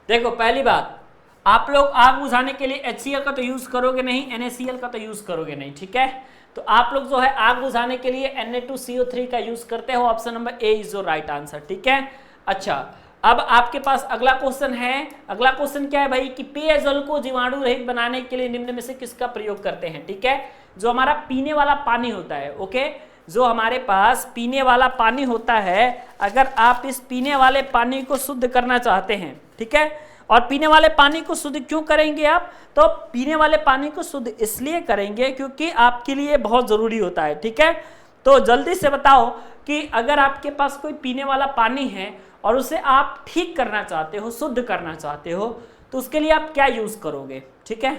देखो पहली बात, आप लोग आग बुझाने के लिए HCl का तो यूज करोगे नहीं, NaCl का तो यूज करोगे नहीं, ठीक है। तो आप लोग जो है आग बुझाने के लिए Na2CO3 का यूज करते हो, option number A is your right answer, ठीक है। अच्छा, अब आपके पास अगला क्वेश्चन है, अगला क्वेश्चन क्या है भाई कि पेयजल को जीवाणु रहित बनाने के लिए निम्न में से किसका प्रयोग करते हैं, ठीक है। जो हमारा पीने वाला पानी होता है, ओके, जो हमारे पास पीने वाला पानी होता है, अगर आप इस पीने वाले पानी को शुद्ध करना चाहते हैं, ठीक है। और पीने वाले पानी को शुद्ध क्यों करेंगे आप, तो पीने वाले पानी को शुद्ध इसलिए करेंगे क्योंकि आपके लिए बहुत जरूरी होता है, ठीक है। तो जल्दी से बताओ कि अगर आपके पास कोई पीने वाला पानी है और उसे आप ठीक करना चाहते हो, शुद्ध करना चाहते हो, तो उसके लिए आप क्या यूज करोगे, ठीक है।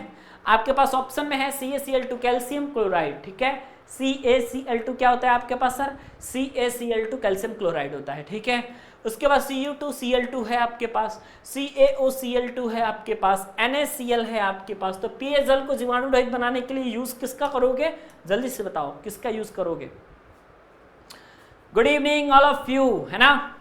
आपके पास ऑप्शन में है CaCl2 कैल्शियम क्लोराइड, ठीक है। CaCl2 क्या होता है आपके पास सर, CaCl2 कैल्शियम क्लोराइड होता है, ठीक है। उसके बाद Cu2Cl2 है आपके पास, CaOCl2 है आपके पास, NaCl है आपके पास। तो पेयजल को जीवाणु रहित बनाने के लिए यूज किसका करोगे, जल्दी से बताओ किसका यूज करोगे। Good evening all of you, है ना।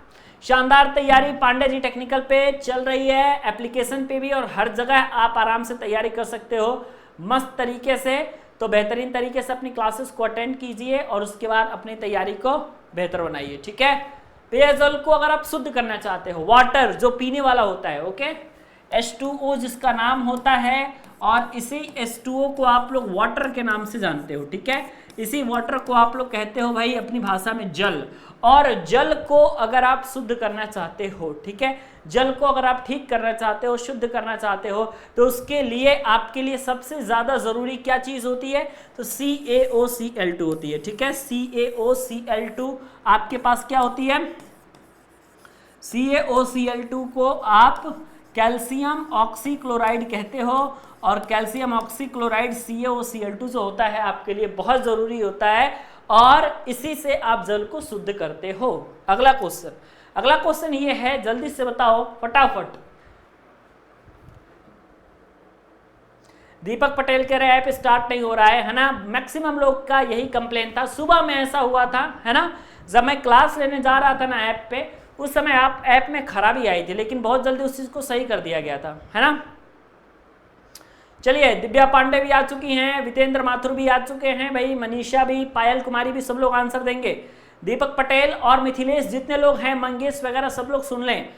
शानदार तैयारी पांडे जी टेक्निकल पे चल रही है, एप्लीकेशन पे भी और हर जगह आप आराम से तैयारी कर सकते हो मस्त तरीके से। तो बेहतरीन तरीके से अपनी क्लासेस को अटेंड कीजिए और उसके बाद अपनी तैयारी को बेहतर बनाइए, ठीक है। पेयजल को अगर आप शुद्ध करना चाहते हो, वाटर जो पीने वाला होता है, ओके, H2O जिसका नाम होता है, और इसी H2O को आप लोग वाटर के नाम से जानते हो, ठीक है। इसी वाटर को आप लोग कहते हो भाई अपनी भाषा में जल। और जल को अगर आप शुद्ध करना चाहते हो, ठीक है, जल को अगर आप ठीक करना चाहते हो, शुद्ध करना चाहते हो, तो उसके लिए आपके लिए सबसे ज्यादा जरूरी क्या चीज होती है? तो CaOCl2 होती है, ठीक है। CaOCl2 आपके पास क्या होती है? CaOCl2 को आप कैल्शियम ऑक्सीक्लोराइड कहते हो, और कैल्शियम ऑक्सीक्लोराइड CaOCl2 जो होता है आपके लिए बहुत जरूरी होता है, और इसी से आप जल को शुद्ध करते हो। अगला क्वेश्चन ये है, जल्दी से बताओ फटाफट। दीपक पटेल कह रहे हैं ऐप स्टार्ट नहीं हो रहा है ना। मैक्सिमम लोग का यही कंप्लेन था, सुबह में ऐसा हुआ था, है ना, जब मैं क्लास लेने जा रहा था ना ऐप पे, उस समय आप ऐप में खराबी आई थी, लेकिन बहुत जल्दी उस चीज को सही कर दिया गया था, है ना। चलिए, दिव्या पांडे भी आ चुकी हैं, वितेंद्र माथुर भी आ चुके हैं भाई, मनीषा भी, पायल कुमारी भी, सब लोग आंसर देंगे। दीपक पटेल और मिथिलेश, जितने लोग हैं, मंगेश वगैरह, सब लोग सुन लें।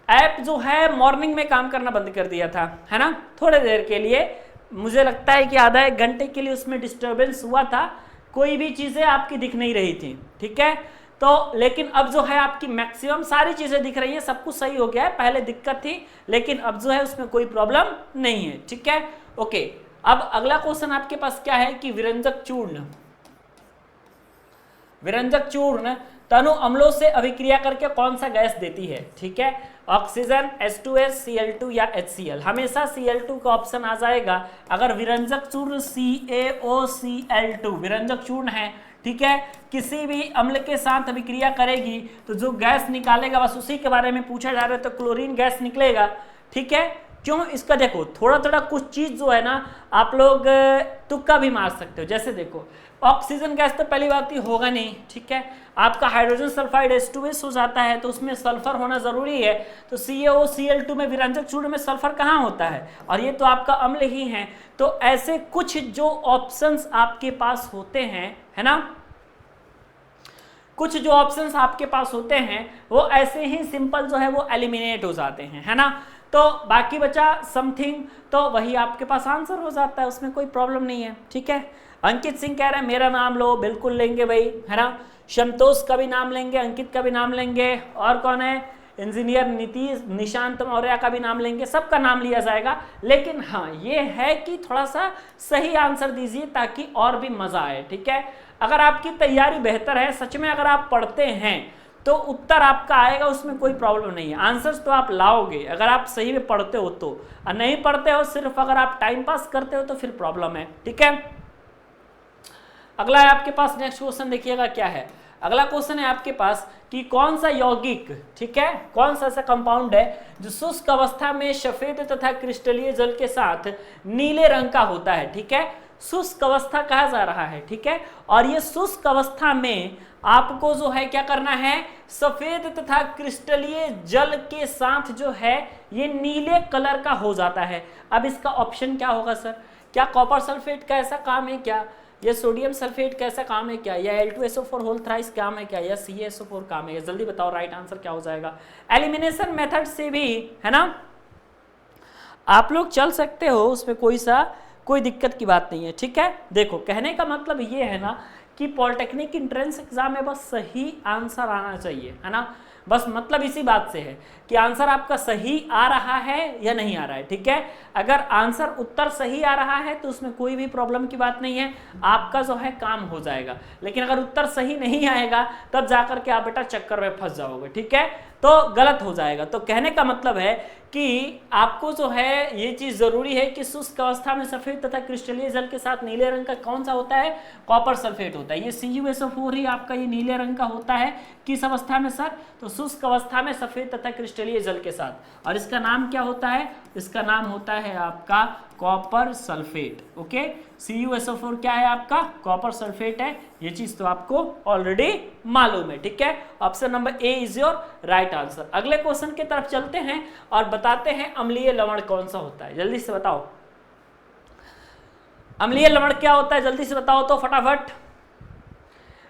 ऐप जो है मॉर्निंग में काम करना बंद कर दिया था, है ना, थोड़ी देर के लिए, मुझे लगता है कि आधा एक घंटे के लिए उसमें डिस्टर्बेंस हुआ था, कोई भी चीजें आपकी दिख नहीं रही थी, ठीक है। तो लेकिन अब जो है आपकी मैक्सिमम सारी चीजें दिख रही है, सब कुछ सही हो गया है। पहले दिक्कत थी, लेकिन अब जो है उसमें कोई प्रॉब्लम नहीं है, ठीक है, ओके। अब अगला क्वेश्चन आपके पास क्या है कि विरंजक चूर्ण तनु अम्लों से अभिक्रिया करके कौन सा गैस देती है, ठीक है। ऑक्सीजन, H2S, Cl2 या HCl। हमेशा Cl2 का ऑप्शन आ जाएगा अगर विरंजक चूर्ण CaOCl2 विरंजक चूर्ण है, ठीक है, किसी भी अम्ल के साथ अभिक्रिया करेगी तो जो गैस निकालेगा बस उसी के बारे में पूछा जा रहा है, तो क्लोरीन गैस निकलेगा, ठीक है। क्यों? इसका देखो थोड़ा कुछ चीज जो है ना आप लोग तुक्का भी मार सकते हो। जैसे देखो ऑक्सीजन गैस तो पहली बात ही होगा नहीं, ठीक है, आपका हाइड्रोजन सल्फाइड H2S हो जाता है तो उसमें सल्फर होना जरूरी है, तो CaOCl2 में विरंजक चूर्ण में सल्फर कहाँ होता है, और ये तो आपका अम्ल ही है। तो ऐसे कुछ जो ऑप्शंस आपके पास होते हैं, है ना, कुछ जो ऑप्शंस आपके पास होते हैं वो ऐसे ही सिंपल जो है वो एलिमिनेट हो जाते हैं, है ना। तो बाकी बचा समथिंग, तो वही आपके पास आंसर हो जाता है, उसमें कोई प्रॉब्लम नहीं है, ठीक है। अंकित सिंह कह रहे हैं मेरा नाम लो, बिल्कुल लेंगे भाई, है ना। संतोष का भी नाम लेंगे, अंकित का भी नाम लेंगे, और कौन है, इंजीनियर नीतीश, निशांत मौर्य का भी नाम लेंगे, सबका नाम लिया जाएगा। लेकिन हाँ ये है कि थोड़ा सा सही आंसर दीजिए ताकि और भी मजा आए, ठीक है। अगर आपकी तैयारी बेहतर है, सच में अगर आप पढ़ते हैं तो उत्तर आपका आएगा, उसमें कोई प्रॉब्लम नहीं है, आंसर्स तो आप लाओगे अगर आप सही में पढ़ते हो तो, और नहीं पढ़ते हो सिर्फ अगर आप टाइम पास करते हो तो फिर प्रॉब्लम है, ठीक है। अगला है आपके पास नेक्स्ट क्वेश्चन, देखिएगा क्या है। अगला क्वेश्चन है आपके पास कि कौन सा यौगिक, ठीक है, कौन सा ऐसा कंपाउंड है जो शुष्क अवस्था में सफेद तथा क्रिस्टलीय जल के साथ नीले रंग का होता है, ठीक है। शुष्क अवस्था कहा जा रहा है, ठीक है, और ये शुष्क अवस्था में आपको जो है क्या करना है, सफेद तथा क्रिस्टलीय जल के साथ जो है ये नीले कलर का हो जाता है। अब इसका ऑप्शन क्या होगा सर? क्या कॉपर सल्फेट का ऐसा काम है क्या, या सोडियम सल्फेट का ऐसा काम है क्या, या L2SO4 होल थ्राइस काम है क्या, या CaSO4 काम है? जल्दी बताओ राइट आंसर क्या हो जाएगा। एलिमिनेशन मेथड से भी, है ना, आप लोग चल सकते हो, उसमें कोई दिक्कत की बात नहीं है, ठीक है। देखो कहने का मतलब ये है ना कि पॉलिटेक्निक एंट्रेंस एग्जाम में बस सही आंसर आना चाहिए, है ना, बस मतलब इसी बात से है कि आंसर आपका सही आ रहा है या नहीं आ रहा है, ठीक है। अगर आंसर उत्तर सही आ रहा है तो उसमें कोई भी प्रॉब्लम की बात नहीं है, आपका जो है काम हो जाएगा। लेकिन अगर उत्तर सही नहीं आएगा तब जाकर के आप बेटा चक्कर में फंस जाओगे, ठीक है, तो गलत हो जाएगा। तो कहने का मतलब है कि आपको जो है ये चीज जरूरी है कि शुष्क अवस्था में सफेद तथा क्रिस्टलीय जल के साथ नीले रंग का कौन सा होता है, कॉपर सल्फेट होता है। ये CuSO4 ही आपका ये नीले रंग का होता है, किस अवस्था में सर? तो शुष्क अवस्था में सफेद तथा क्रिस्टलीय जल के साथ। और इसका नाम क्या होता है? इसका नाम होता है आपका कॉपर सल्फेट। ओके, CuSO4 क्या है आपका? कॉपर सल्फेट है। ये चीज तो आपको ऑलरेडी मालूम है, ठीक है। Option number A is your right answer. अगले क्वेश्चन की तरफ चलते हैं और बताते हैं अम्लीय लवण कौन सा होता है। जल्दी से बताओ, अम्लीय लवण क्या होता है? जल्दी से बताओ तो फटाफट।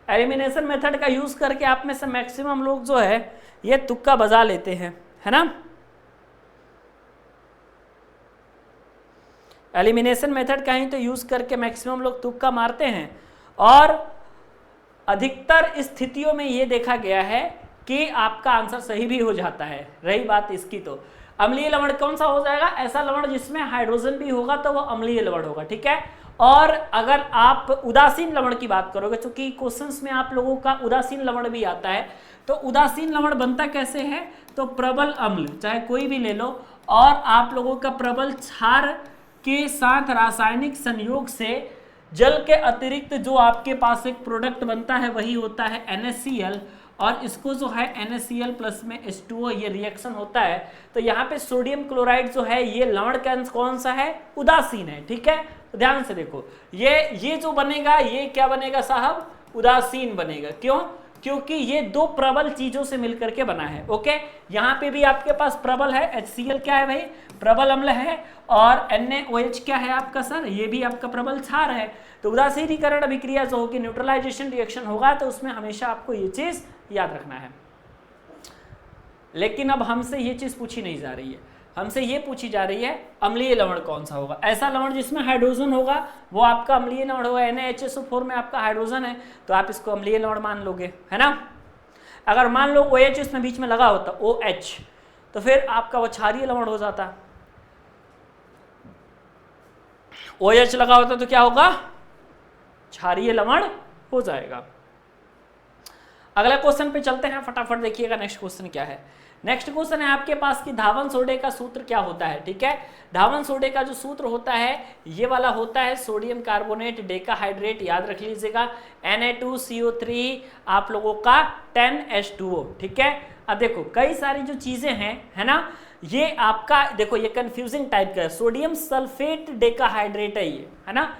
एलिमिनेशन मेथड का यूज करके आप में से मैक्सिमम लोग जो है ये तुक्का बजा लेते हैं, है ना। एलिमिनेशन मेथड का ही तो यूज करके मैक्सिमम लोग तुक्का मारते हैं और अधिकतर स्थितियों में ये देखा गया है कि आपका आंसर सही भी हो जाता है। रही बात इसकी, तो अम्लीय लवण कौन सा हो जाएगा? ऐसा लवण जिसमें हाइड्रोजन भी होगा तो वो अम्लीय लवण होगा, ठीक है। और अगर आप उदासीन लवण की बात करोगे, क्योंकि क्वेश्चंस में आप लोगों का उदासीन लवण भी आता है, तो उदासीन लवण बनता कैसे है? तो प्रबल अम्ल, चाहे कोई भी ले लो, और आप लोगों का प्रबल क्षार के साथ रासायनिक संयोग से जल के अतिरिक्त जो आपके पास एक प्रोडक्ट बनता है वही होता है NaCl, और इसको जो है NaCl प्लस में H2O ये रिएक्शन होता है। तो यहाँ पे सोडियम क्लोराइड जो है ये लवण कौन सा है? उदासीन है, ठीक है। तो ध्यान से देखो, ये जो बनेगा ये क्या बनेगा साहब? उदासीन बनेगा। क्यों? क्योंकि ये दो प्रबल चीजों से मिलकर के बना है। ओके, यहाँ पे भी आपके पास प्रबल है, HCl क्या है भाई? प्रबल अम्ल है, और NaOH क्या है आपका सर? ये भी आपका प्रबल क्षार है। तो उदासीनीकरण अभिक्रिया जो होगी, न्यूट्रलाइजेशन रिएक्शन होगा, तो उसमें हमेशा आपको ये चीज याद रखना है। लेकिन अब हमसे ये चीज पूछी नहीं जा रही है, हमसे ये पूछी जा रही है अम्लीय लवण कौन सा होगा? ऐसा लवण जिसमें हाइड्रोजन होगा वो आपका अम्लीय लवण होगा। NaHSO4 में आपका हाइड्रोजन है तो आप इसको अम्लीय लवण मान लोगे, है ना। अगर मान लो OH इसमें बीच में लगा होता, OH, तो फिर आपका वो क्षारीय लवण हो जाता। OH लगा होता तो क्या होगा? क्षारीय लवण हो जाएगा। अगला क्वेश्चन पे चलते हैं, फटाफट देखिएगा नेक्स्ट क्वेश्चन क्या है। नेक्स्ट क्वेश्चन है आपके पास कि धावन सोडे का सूत्र क्या होता है, ठीक है। धावन सोडे का जो सूत्र होता है ये वाला होता है सोडियम कार्बोनेट डेकाहाइड्रेट, याद रख लीजिएगा, Na2CO3 आप लोगों का 10H2O, ठीक है। अब देखो कई सारी जो चीजें हैं, है ना, ये आपका देखो ये कंफ्यूजिंग टाइप का है। सोडियम सल्फेट डेकाहाइड्रेट है ये, है ना,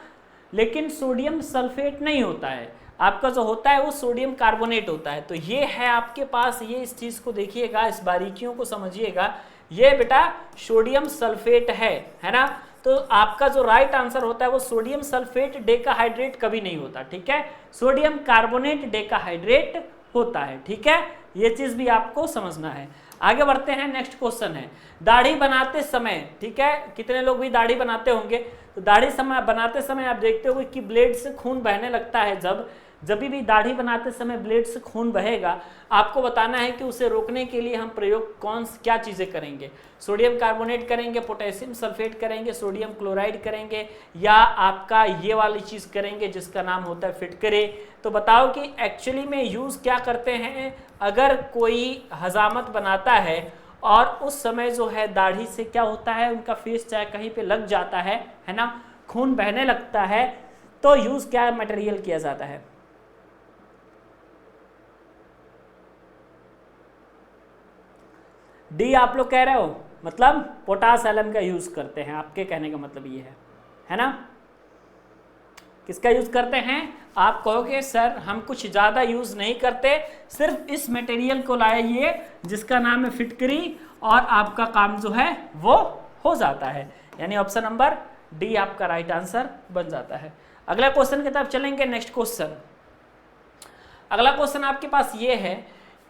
लेकिन सोडियम सल्फेट नहीं होता है, आपका जो होता है वो सोडियम कार्बोनेट होता है। तो ये है आपके पास, ये इस चीज को देखिएगा, इस बारीकियों को समझिएगा, ये बेटा सोडियम सल्फेट है ना। तो आपका जो राइट आंसर होता है वो सोडियम सल्फेट डेकाहाइड्रेट कभी नहीं होता, ठीक है, सोडियम कार्बोनेट डेकाहाइड्रेट होता है, ठीक है। ये चीज भी आपको समझना है। आगे बढ़ते हैं, नेक्स्ट क्वेश्चन है दाढ़ी बनाते समय, ठीक है, कितने लोग भी दाढ़ी बनाते होंगे, तो दाढ़ी बनाते समय आप देखते होंगे कि ब्लेड से खून बहने लगता है। जब भी दाढ़ी बनाते समय ब्लेड से खून बहेगा, आपको बताना है कि उसे रोकने के लिए हम प्रयोग क्या चीज़ें करेंगे? सोडियम कार्बोनेट करेंगे, पोटेशियम सल्फेट करेंगे, सोडियम क्लोराइड करेंगे, या आपका ये वाली चीज़ करेंगे जिसका नाम होता है फिटकरी। तो बताओ कि एक्चुअली में यूज़ क्या करते हैं? अगर कोई हजामत बनाता है और उस समय जो है दाढ़ी से क्या होता है, उनका फेस चाहे कहीं पे लग जाता है ना, खून बहने लगता है, तो यूज़ क्या मटेरियल किया जाता है? डी आप लोग कह रहे हो, मतलब पोटास एलम का यूज करते हैं, आपके कहने का मतलब ये है ना। किसका यूज करते हैं? आप कहोगे सर हम कुछ ज्यादा यूज नहीं करते, सिर्फ इस मटेरियल को लाइए जिसका नाम है फिटकरी, और आपका काम जो है वो हो जाता है। यानी ऑप्शन नंबर डी आपका राइट आंसर बन जाता है। अगला क्वेश्चन की तरफ चलेंगे, नेक्स्ट क्वेश्चन। अगला क्वेश्चन आपके पास ये है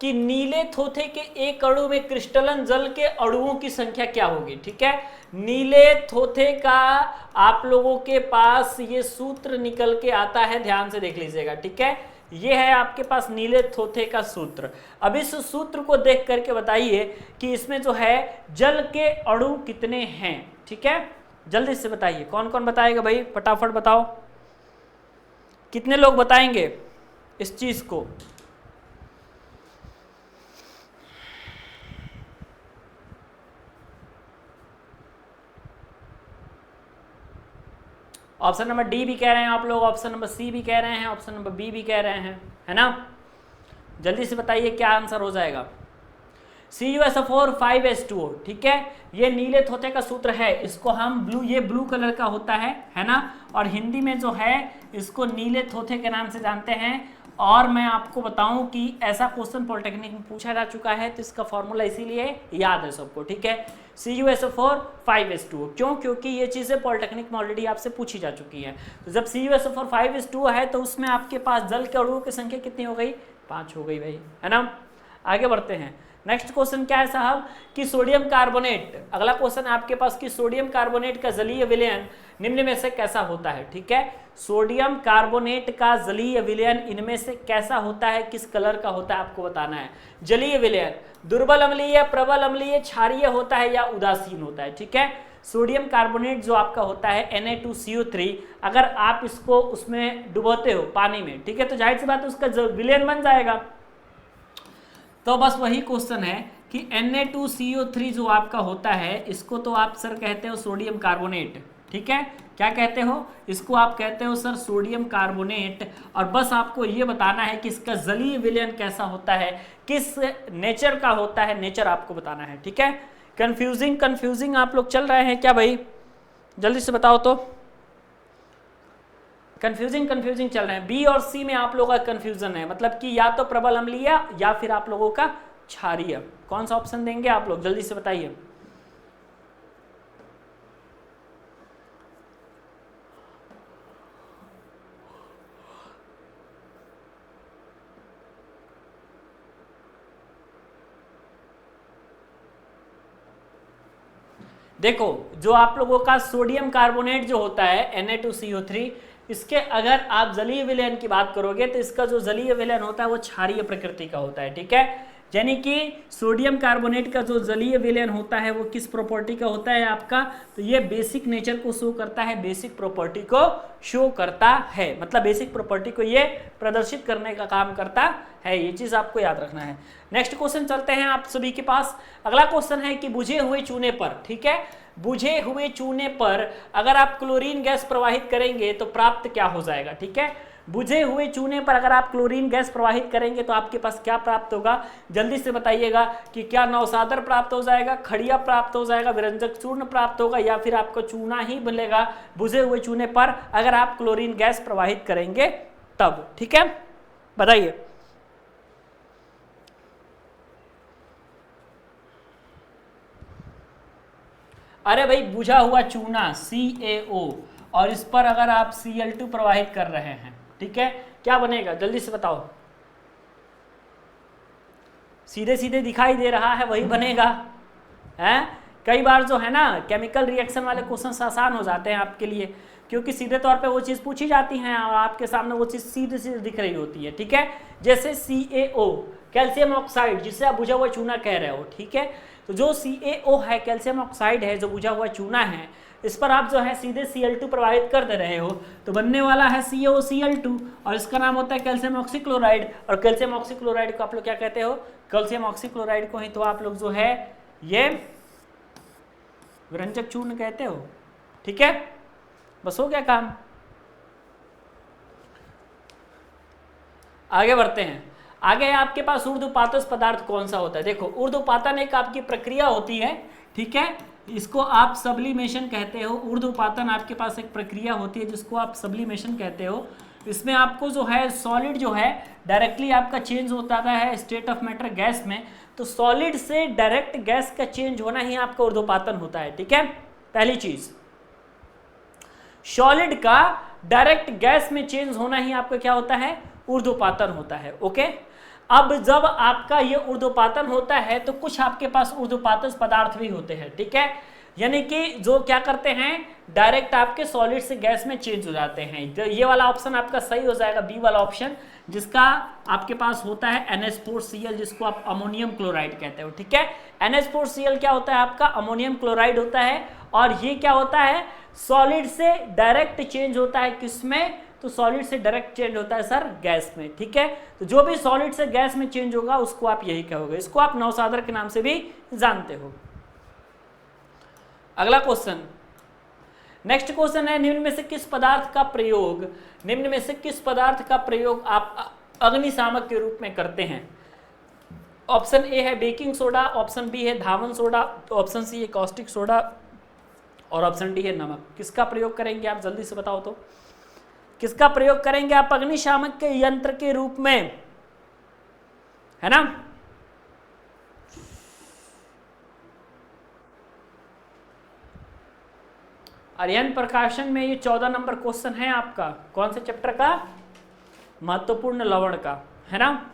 कि नीले थोथे के एक अणु में क्रिस्टलन जल के अणुओं की संख्या क्या होगी, ठीक है। नीले थोथे का आप लोगों के पास ये सूत्र निकल के आता है, ध्यान से देख लीजिएगा, ठीक है। ये है आपके पास नीले थोथे का सूत्र। अब इस सूत्र को देख करके बताइए कि इसमें जो है जल के अणु कितने हैं, ठीक है। जल्दी से बताइए, कौन कौन बताएगा भाई, फटाफट बताओ, कितने लोग बताएंगे इस चीज को? ऑप्शन नंबर डी भी कह रहे हैं आप लोग, ऑप्शन नंबर सी भी कह रहे हैं, ऑप्शन नंबर बी भी कह रहे हैं, है ना। जल्दी से बताइए क्या आंसर हो जाएगा। CuSO4 5H2O, ठीक है, ये नीले थोथे का सूत्र है, इसको हम ब्लू, ये ब्लू कलर का होता है ना, और हिंदी में जो है इसको नीले थोथे के नाम से जानते हैं। और मैं आपको बताऊं कि ऐसा क्वेश्चन पॉलिटेक्निक में पूछा जा चुका है, तो इसका फॉर्मूला इसीलिए याद है सबको, ठीक है, CuSO4 5H2O। क्यों? क्योंकि ये चीज़ें पॉलिटेक्निक में ऑलरेडी आपसे पूछी जा चुकी हैं। तो जब CuSO4 5H2O है तो उसमें आपके पास जल के अणुओं की संख्या कितनी हो गई? 5 हो गई भाई, है ना। आगे बढ़ते हैं। नेक्स्ट क्वेश्चन क्या है साहब कि सोडियम कार्बोनेट, अगला क्वेश्चन है आपके पास कि सोडियम कार्बोनेट का जलीय विलयन निम्न में से कैसा होता है, ठीक है। सोडियम कार्बोनेट का जलीय विलयन इनमें से कैसा होता है, किस कलर का होता है आपको बताना है। जलीय विलयन दुर्बल अम्लीय, प्रबल अम्लीय, क्षारीय होता है या उदासीन होता है, ठीक है। सोडियम कार्बोनेट जो आपका होता है Na2CO3, अगर आप इसको उसमें डुबोते हो पानी में, ठीक है, तो जाहिर सी बात है उसका विलयन बन जाएगा। तो बस वही क्वेश्चन है कि Na2CO3 जो आपका होता है इसको तो आप सर कहते हो सोडियम कार्बोनेट, ठीक है, क्या कहते हो इसको? आप कहते हो सर सोडियम कार्बोनेट। और बस आपको ये बताना है कि इसका जलीय विलयन कैसा होता है, किस नेचर का होता है, नेचर आपको बताना है, ठीक है। कंफ्यूजिंग आप लोग चल रहे हैं क्या भाई? जल्दी से बताओ तो। कंफ्यूजिंग चल रहे हैं। बी और सी में आप लोगों का कंफ्यूजन है, मतलब कि या तो प्रबल अम्लीय या फिर आप लोगों का क्षारीय। कौन सा ऑप्शन देंगे आप लोग, जल्दी से बताइए। देखो जो आप लोगों का सोडियम कार्बोनेट जो होता है Na2CO3, इसके अगर आप जलीय विलयन की बात करोगे तो इसका जो जलीय विलयन होता है वो क्षारीय प्रकृति का होता है, ठीक है। यानी कि सोडियम कार्बोनेट का जो जलीय विलयन होता है वो किस प्रॉपर्टी का होता है आपका? तो ये बेसिक नेचर को शो करता है, बेसिक प्रॉपर्टी को शो करता है, मतलब बेसिक प्रॉपर्टी को ये प्रदर्शित करने का काम करता है। ये चीज आपको याद रखना है। नेक्स्ट क्वेश्चन चलते हैं आप सभी के पास। अगला क्वेश्चन है कि बुझे हुए चूने पर, ठीक है, बुझे हुए चूने पर अगर आप क्लोरीन गैस प्रवाहित करेंगे तो प्राप्त क्या हो जाएगा, ठीक है। बुझे हुए चूने पर अगर आप क्लोरीन गैस प्रवाहित करेंगे तो आपके पास क्या प्राप्त होगा, जल्दी से बताइएगा कि क्या नौसादर प्राप्त हो जाएगा, खड़िया प्राप्त हो जाएगा, विरंजक चूर्ण प्राप्त होगा, या फिर आपको चूना ही मिलेगा बुझे हुए चूने पर अगर आप क्लोरीन गैस प्रवाहित करेंगे तब, ठीक है, बताइए। अरे भाई बुझा हुआ चूना CaO और इस पर अगर आप Cl2 प्रवाहित कर रहे हैं, ठीक है, क्या बनेगा जल्दी से बताओ। सीधे सीधे दिखाई दे रहा है वही बनेगा, हैं? कई बार जो है ना केमिकल रिएक्शन वाले क्वेश्चन आसान हो जाते हैं आपके लिए, क्योंकि सीधे तौर पे वो चीज़ पूछी जाती है और आपके सामने वो चीज़ सीधे सीधे दिख रही होती है, ठीक है। जैसे CaO कैल्शियम ऑक्साइड, जिसे आप बुझा हुआ चूना कह रहे हो, ठीक है, तो जो CaO है कैल्शियम ऑक्साइड है, जो बुझा हुआ चूना है, इस पर आप जो है सीधे Cl2 प्रवाहित कर दे रहे हो तो बनने वाला है CaOCl2 और इसका नाम होता है कैल्शियम ऑक्सीक्लोराइड। और कैल्शियम ऑक्सीक्लोराइड को आप लोग क्या कहते हो? कैल्शियम ऑक्सीक्लोराइड को ही तो आप लोग जो है ये विरंजक चूर्ण कहते हो, ठीक है। बस हो गया काम। आगे बढ़ते हैं। आगे आपके पास ऊर्ध्वपातज पदार्थ कौन सा होता है? देखो ऊर्ध्वपातन एक आपकी प्रक्रिया होती है, ठीक है, इसको आप सब्लिमेशन कहते हो। ऊर्ध्वपातन आपके पास एक प्रक्रिया होती है जिसको आप सब्लिमेशन कहते हो। इसमें आपको जो है सॉलिड जो है डायरेक्टली आपका चेंज होता है स्टेट ऑफ मैटर गैस में, तो सॉलिड से डायरेक्ट गैस का चेंज होना ही आपका ऊर्ध्वपातन होता है, ठीक है। पहली चीज, सॉलिड का डायरेक्ट गैस में चेंज होना ही आपका क्या होता है? ऊर्ध्वपातन होता है, ओके। अब जब आपका ये ऊर्ध्वपातन होता है तो कुछ आपके पास ऊर्ध्वपातज पदार्थ भी होते हैं, ठीक है, यानी कि जो क्या करते हैं डायरेक्ट आपके सॉलिड से गैस में चेंज हो जाते हैं। तो ये वाला ऑप्शन आपका सही हो जाएगा, बी वाला ऑप्शन, जिसका आपके पास होता है NH4Cl, जिसको आप अमोनियम क्लोराइड कहते हो, ठीक है। NH4Cl क्या होता है आपका? अमोनियम क्लोराइड होता है और ये क्या होता है? सॉलिड से डायरेक्ट चेंज होता है किसमें? तो सॉलिड से डायरेक्ट चेंज होता है सर गैस में, ठीक है। तो जो भी सॉलिड से गैस में चेंज होगा उसको आप यही कहोगे, इसको आप नौसादर के नाम से भी जानते हो। अगला क्वेश्चन, नेक्स्ट क्वेश्चन है निम्न में से किस पदार्थ का प्रयोग, निम्न में से किस पदार्थ का प्रयोग आप अग्निशामक के रूप में करते हैं? ऑप्शन ए है बेकिंग सोडा, ऑप्शन बी है धावन सोडा, ऑप्शन सी है कॉस्टिक सोडा और ऑप्शन डी है नमक। किसका प्रयोग करेंगे आप, जल्दी से बताओ तो, किसका प्रयोग करेंगे आप अग्निशामक के यंत्र के रूप में, है ना? आर्यन प्रकाशन में ये 14 नंबर क्वेश्चन है आपका, कौन से चैप्टर का, महत्वपूर्ण लवण का, है ना?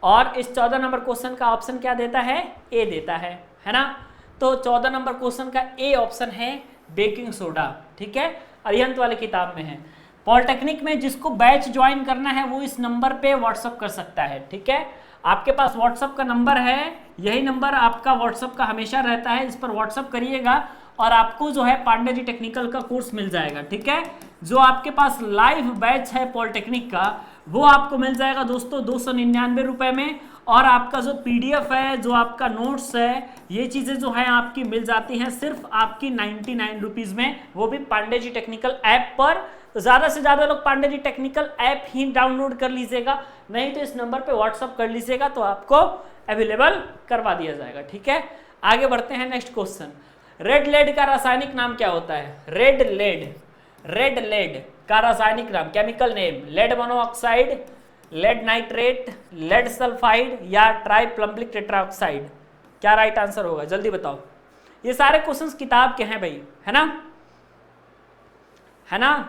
और इस 14 नंबर क्वेश्चन का ऑप्शन क्या देता है, ए देता है ना? तो 14 नंबर क्वेश्चन का ए ऑप्शन है बेकिंग सोडा, ठीक है, अरिहंत वाले किताब में है। पॉलिटेक्निक में जिसको बैच ज्वाइन करना है वो इस नंबर पे व्हाट्सअप कर सकता है, ठीक है? आपके पास व्हाट्सअप का नंबर है, यही नंबर आपका व्हाट्सअप का हमेशा रहता है, इस पर व्हाट्सअप करिएगा और आपको जो है पांडे जी टेक्निकल का कोर्स मिल जाएगा, ठीक है? जो आपके पास लाइव बैच है पॉलिटेक्निक का वो आपको मिल जाएगा दोस्तों 299 रुपए में, और आपका जो पीडीएफ है, जो आपका नोट्स है, ये चीज़ें जो है आपकी मिल जाती हैं सिर्फ आपकी 99 रुपीज़ में, वो भी पांडे जी टेक्निकल ऐप पर। तो ज़्यादा से ज़्यादा लोग पांडे जी टेक्निकल ऐप ही डाउनलोड कर लीजिएगा, नहीं तो इस नंबर पे व्हाट्सअप कर लीजिएगा तो आपको अवेलेबल करवा दिया जाएगा, ठीक है? आगे बढ़ते हैं नेक्स्ट क्वेश्चन। रेड लेड का रासायनिक नाम क्या होता है? रेड लेड का रासायनिक नाम, chemical name, lead monoxide, lead nitrate, lead sulphide या ट्राइप्लम्बिक टेट्राऑक्साइड? क्या राइट आंसर होगा, जल्दी बताओ। ये सारे क्वेश्चंस किताब के हैं भाई, है ना?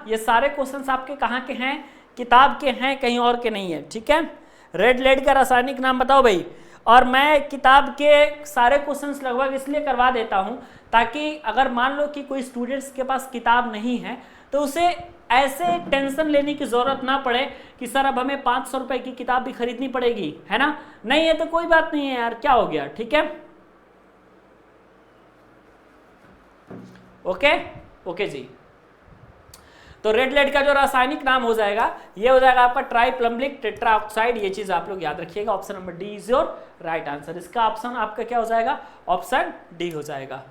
ये सारे क्वेश्चंस आपके कहाँ के हैं, किताब के हैं, कहीं और के नहीं है, ठीक है? रेड लेड का रासायनिक नाम बताओ भाई। और मैं किताब के सारे क्वेश्चंस लगभग इसलिए करवा देता हूँ ताकि अगर मान लो कि कोई स्टूडेंट्स के पास किताब नहीं है तो उसे ऐसे टेंशन लेने की जरूरत ना पड़े कि सर अब हमें 500 रुपए की किताब भी खरीदनी पड़ेगी, है ना? नहीं है तो कोई बात नहीं है यार, क्या हो गया, ठीक है? ओके जी। तो रेड लेड का जो रासायनिक नाम हो जाएगा ये हो जाएगा आपका ट्राइप्लम्बिक टेट्राऑक्साइड, ये चीज आप लोग याद रखिएगा। Option number D is your right answer. इसका ऑप्शन आपका क्या हो जाएगा, ऑप्शन डी हो जाएगा।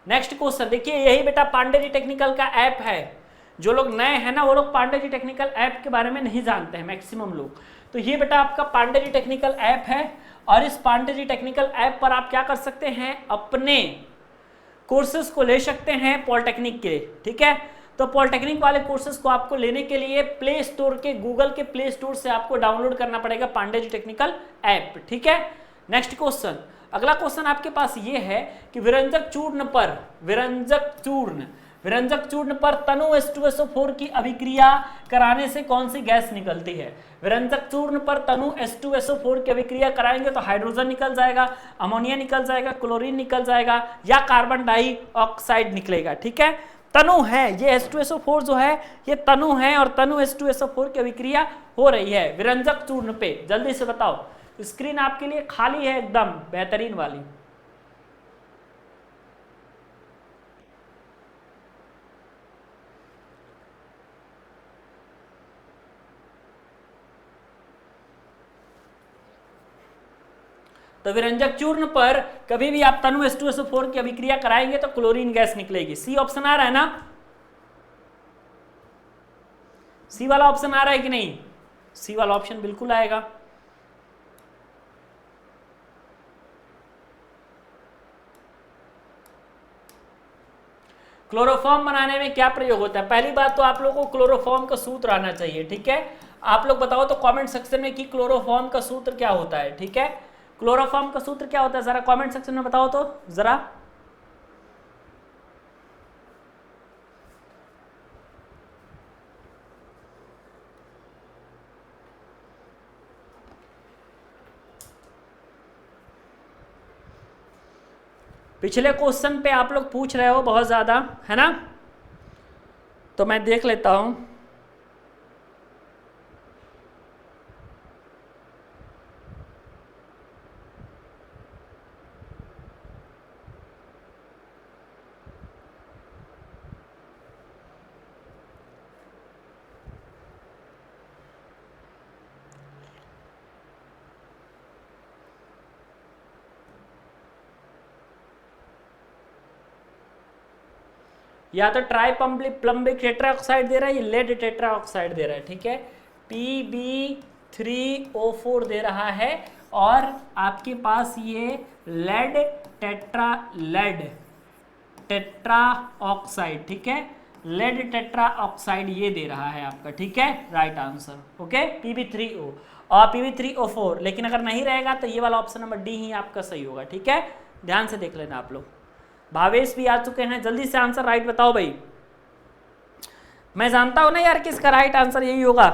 नेक्स्ट क्वेश्चन देखिए, यही बेटा पांडे जी टेक्निकल का ऐप है। जो लोग नए हैं ना वो लोग पांडे जी टेक्निकल ऐप के बारे में नहीं जानते हैं मैक्सिमम लोग। तो ये बेटा आपका पांडे जी टेक्निकल ऐप है और इस पांडे जी टेक्निकल ऐप पर आप क्या कर सकते हैं, अपने कोर्सेज को ले सकते हैं पॉलिटेक्निक के, ठीक है? तो पॉलिटेक्निक वाले कोर्सेज को आपको लेने के लिए प्ले स्टोर के, गूगल के प्ले स्टोर से आपको डाउनलोड करना पड़ेगा पांडे जी टेक्निकल ऐप, ठीक है? नेक्स्ट क्वेश्चन, अगला क्वेश्चन आपके पास ये है कि विरंजक चूर्ण पर तनु H2SO4 की अभिक्रिया कराने से कौन सी गैस निकलती है? विरंजक चूर्ण पर तनु H2SO4 की अभिक्रिया कराएंगे तो हाइड्रोजन निकल जाएगा, अमोनिया निकल जाएगा, क्लोरीन निकल जाएगा या कार्बन डाइऑक्साइड निकलेगा, ठीक है? तनु है, ये H2SO4 जो है ये तनु है और तनु H2SO4 की अभिक्रिया हो रही है विरंजक चूर्ण पे। जल्दी से बताओ, स्क्रीन आपके लिए खाली है एकदम बेहतरीन वाली। तो विरंजक चूर्ण पर कभी भी आप तनु H2SO4 की अभिक्रिया कराएंगे तो क्लोरीन गैस निकलेगी। सी ऑप्शन आ रहा है ना? सी वाला ऑप्शन आ रहा है कि नहीं? सी वाला ऑप्शन बिल्कुल आएगा। क्लोरोफॉर्म बनाने में क्या प्रयोग होता है? पहली बात तो आप लोगों को क्लोरोफॉर्म का सूत्र आना चाहिए, ठीक है? आप लोग बताओ तो कमेंट सेक्शन में कि क्लोरोफॉर्म का सूत्र क्या होता है, ठीक है? क्लोरोफॉर्म का सूत्र क्या होता है जरा कमेंट सेक्शन में बताओ तो जरा। पिछले क्वेश्चन पे आप लोग पूछ रहे हो बहुत ज्यादा, है ना? तो मैं देख लेता हूं। या तो ट्राइप्लम्बिक टेट्राऑक्साइड दे रहा है, ये लेड टेट्राऑक्साइड दे रहा है, ठीक है? PB 3O4 दे रहा है, और आपके पास ये लेड टेट्रा ऑक्साइड, ठीक है, लेड टेट्रा ऑक्साइड ये दे रहा है आपका, ठीक है, राइट आंसर, ओके, Pb3O और Pb3O4। लेकिन अगर नहीं रहेगा तो ये वाला ऑप्शन नंबर डी ही आपका सही होगा, ठीक है, ध्यान से देख लेना आप लोग। भावेश भी आ चुके हैं, जल्दी से आंसर राइट बताओ भाई। मैं जानता हूं ना यार किसका राइट आंसर यही होगा।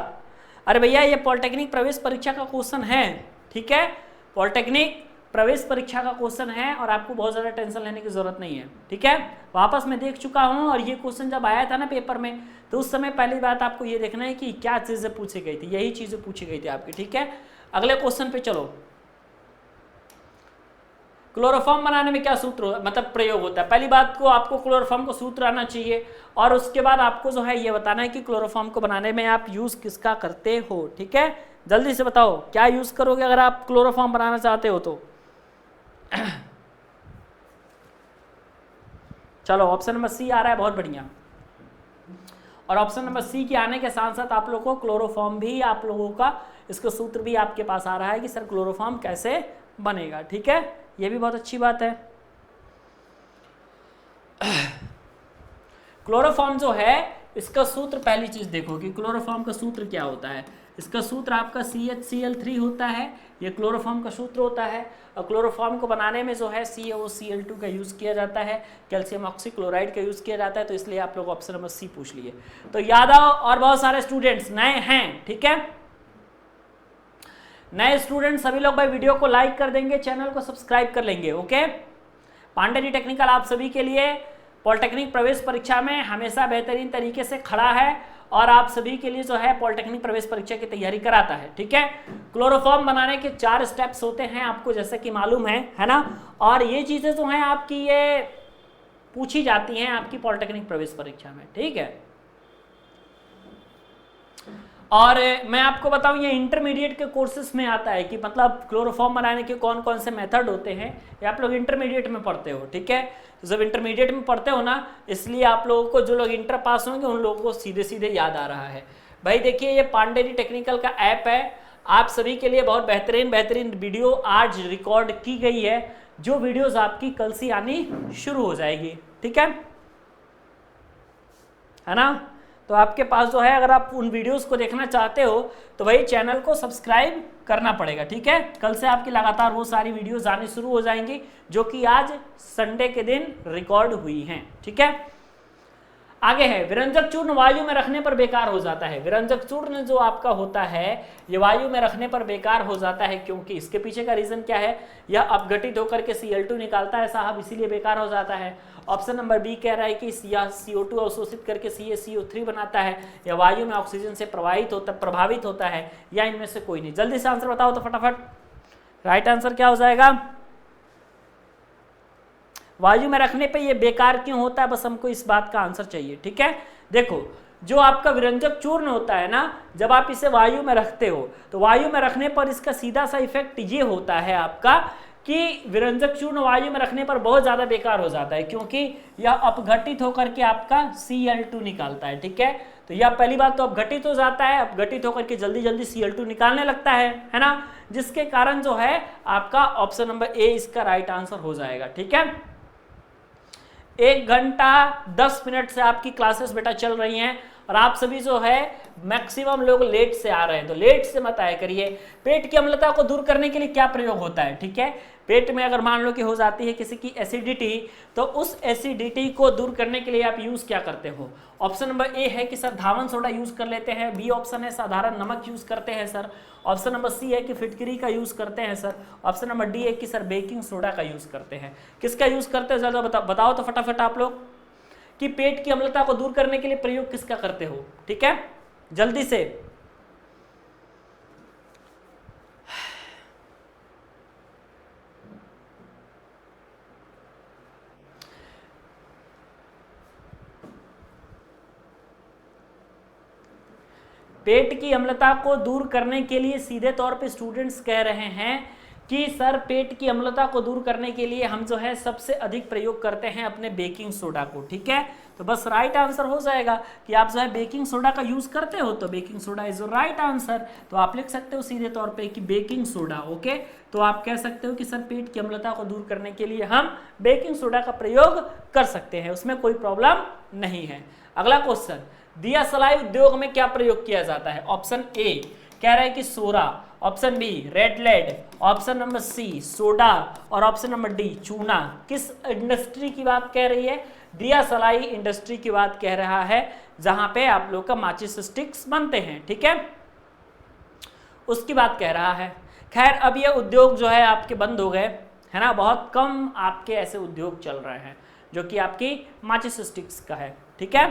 अरे भैया ये पॉलिटेक्निक प्रवेश परीक्षा का क्वेश्चन है, ठीक है, पॉलिटेक्निक प्रवेश परीक्षा का क्वेश्चन है और आपको बहुत ज़्यादा टेंशन लेने की जरूरत नहीं है, ठीक है। वापस मैं देख चुका हूं, और ये क्वेश्चन जब आया था ना पेपर में, तो उस समय पहली बात आपको ये देखना है कि क्या चीज़ें पूछी गई थी, यही चीज़ें पूछी गई थी आपकी, ठीक है। अगले क्वेश्चन पे चलो। क्लोरोफॉर्म बनाने में क्या सूत्र मतलब प्रयोग होता है? पहली बात को आपको क्लोरोफॉर्म को सूत्र आना चाहिए, और उसके बाद आपको जो है ये बताना है कि क्लोरोफॉर्म को बनाने में आप यूज़ किसका करते हो, ठीक है। जल्दी से बताओ क्या यूज़ करोगे अगर आप क्लोरोफॉर्म बनाना चाहते हो तो। चलो ऑप्शन नंबर सी आ रहा है, बहुत बढ़िया। और ऑप्शन नंबर सी के आने के साथ साथ आप लोगों को क्लोरोफॉर्म भी आप लोगों का इसका सूत्र भी आपके पास आ रहा है कि सर क्लोरोफॉर्म कैसे बनेगा, ठीक है, ये भी बहुत अच्छी बात है। क्लोरोफॉर्म जो है इसका सूत्र, पहली चीज देखो कि क्लोरोफॉर्म का सूत्र क्या होता है। इसका सूत्र आपका CHCl3 होता है, ये क्लोरोफॉर्म का सूत्र होता है। और क्लोरोफॉर्म को बनाने में जो है CaOCl2 का यूज़ किया जाता है, कैल्शियम ऑक्सीक्लोराइड का यूज़ किया जाता है, तो इसलिए आप लोग ऑप्शन नंबर सी पूछ लिए। तो यादव और बहुत सारे स्टूडेंट्स नए हैं, ठीक है, नए स्टूडेंट सभी लोग भाई वीडियो को लाइक कर देंगे, चैनल को सब्सक्राइब कर लेंगे, ओके। पांडे टेक्निकल आप सभी के लिए पॉलिटेक्निक प्रवेश परीक्षा में हमेशा बेहतरीन तरीके से खड़ा है, और आप सभी के लिए जो है पॉलिटेक्निक प्रवेश परीक्षा की तैयारी कराता है, ठीक है। क्लोरोफॉर्म बनाने के 4 स्टेप्स होते हैं आपको जैसे कि मालूम है ना, और ये चीज़ें जो हैं आपकी ये पूछी जाती हैं आपकी पॉलिटेक्निक प्रवेश परीक्षा में, ठीक है। और मैं आपको बताऊं ये इंटरमीडिएट के कोर्सेज में आता है कि मतलब क्लोरोफॉर्म बनाने के कौन कौन से मेथड होते हैं, ये आप लोग इंटरमीडिएट में पढ़ते हो, ठीक है। जब इंटरमीडिएट में पढ़ते हो ना, इसलिए आप लोगों को जो लोग इंटर पास होंगे उन लोगों को सीधे सीधे याद आ रहा है। भाई देखिए ये पांडे टेक्निकल का ऐप है, आप सभी के लिए बहुत बेहतरीन वीडियो आज रिकॉर्ड की गई है, जो वीडियोज आपकी कल से आनी शुरू हो जाएगी, ठीक है ना। तो आपके पास जो है अगर आप उन वीडियोस को देखना चाहते हो तो भाई चैनल को सब्सक्राइब करना पड़ेगा, ठीक है। कल से आपकी लगातार वो सारी वीडियोस आनी शुरू हो जाएंगी जो कि आज संडे के दिन रिकॉर्ड हुई हैं, ठीक है। आगे है विरंजक चूर्ण वायु में रखने पर बेकार हो जाता है। विरंजक चूर्ण जो आपका होता है ये वायु में रखने पर बेकार हो जाता है, क्योंकि इसके पीछे का रीजन क्या है, यह अपघटित होकर के Cl2 निकालता है साहब, इसीलिए बेकार हो जाता है। ऑप्शन नंबर बी कह रहा है कि यह CO2 अवशोषित करके CaCO3 बनाता है, या वायु में ऑक्सीजन से प्रभावित होता है, या इनमें से कोई नहीं। जल्दी से आंसर बताओ तो फटाफट, राइट आंसर क्या हो जाएगा। वायु में रखने पे ये बेकार क्यों होता है, बस हमको इस बात का आंसर चाहिए, ठीक है। देखो जो आपका विरंजक चूर्ण होता है ना, जब आप इसे वायु में रखते हो तो वायु में रखने पर इसका सीधा सा इफेक्ट ये होता है आपका कि विरंजक चूर्ण वायु में रखने पर बहुत ज़्यादा बेकार हो जाता है, क्योंकि यह अपघटित होकर के आपका Cl2 निकालता है, ठीक है। तो यह पहली बात तो अपघटित हो जाता है, अपघटित होकर के जल्दी जल्दी Cl2 निकालने लगता है ना, जिसके कारण जो है आपका ऑप्शन नंबर ए इसका राइट आंसर हो जाएगा, ठीक है। 1 घंटा 10 मिनट से आपकी क्लासेस बेटा चल रही हैं, और आप सभी जो है मैक्सिमम लोग लेट से आ रहे हैं, तो लेट से मत आया करिए। पेट की अम्लता को दूर करने के लिए क्या प्रयोग होता है, ठीक है। पेट में अगर मान लो कि हो जाती है किसी की एसिडिटी, तो उस एसिडिटी को दूर करने के लिए आप यूज क्या करते हो। ऑप्शन नंबर ए है कि सर धावन सोडा यूज कर लेते हैं, बी ऑप्शन है साधारण नमक यूज करते हैं सर, ऑप्शन नंबर सी है कि फिटकरी का यूज करते हैं सर, ऑप्शन नंबर डी है कि सर बेकिंग सोडा का यूज करते हैं। किसका यूज करते हैं ज़्यादा बताओ तो फटाफट आप लोग, कि पेट की अम्लता को दूर करने के लिए प्रयोग किसका करते हो, ठीक है, जल्दी से। पेट की अम्लता को दूर करने के लिए सीधे तौर पे स्टूडेंट्स कह रहे हैं कि सर पेट की अम्लता को दूर करने के लिए हम जो है सबसे अधिक प्रयोग करते हैं अपने बेकिंग सोडा को, ठीक है। तो बस राइट आंसर हो जाएगा कि आप जो है बेकिंग सोडा का यूज करते हो, तो baking soda is right answer. तो आप लिख सकते हो सीधे तौर पे कि बेकिंग सोडा। ओके, तो आप कह सकते हो कि सर पेट की अम्लता को दूर करने के लिए हम बेकिंग सोडा का प्रयोग कर सकते हैं, उसमें कोई प्रॉब्लम नहीं है। अगला क्वेश्चन, दिया सलाई उद्योग में क्या प्रयोग किया जाता है? ऑप्शन ए कह रहा है कि सोरा, option b red lead, option number c soda और ऑप्शन नंबर डी चूना। किस इंडस्ट्री की बात कह रही है? दिया सलाई इंडस्ट्री की बात कह रहा है, जहां पे आप लोग का माचिस स्टिक्स बनते हैं, ठीक है, उसकी बात कह रहा है। खैर अब ये उद्योग जो है आपके बंद हो गए, है ना, बहुत कम आपके ऐसे उद्योग चल रहे हैं जो कि आपकी माचिस स्टिक्स का है, ठीक है।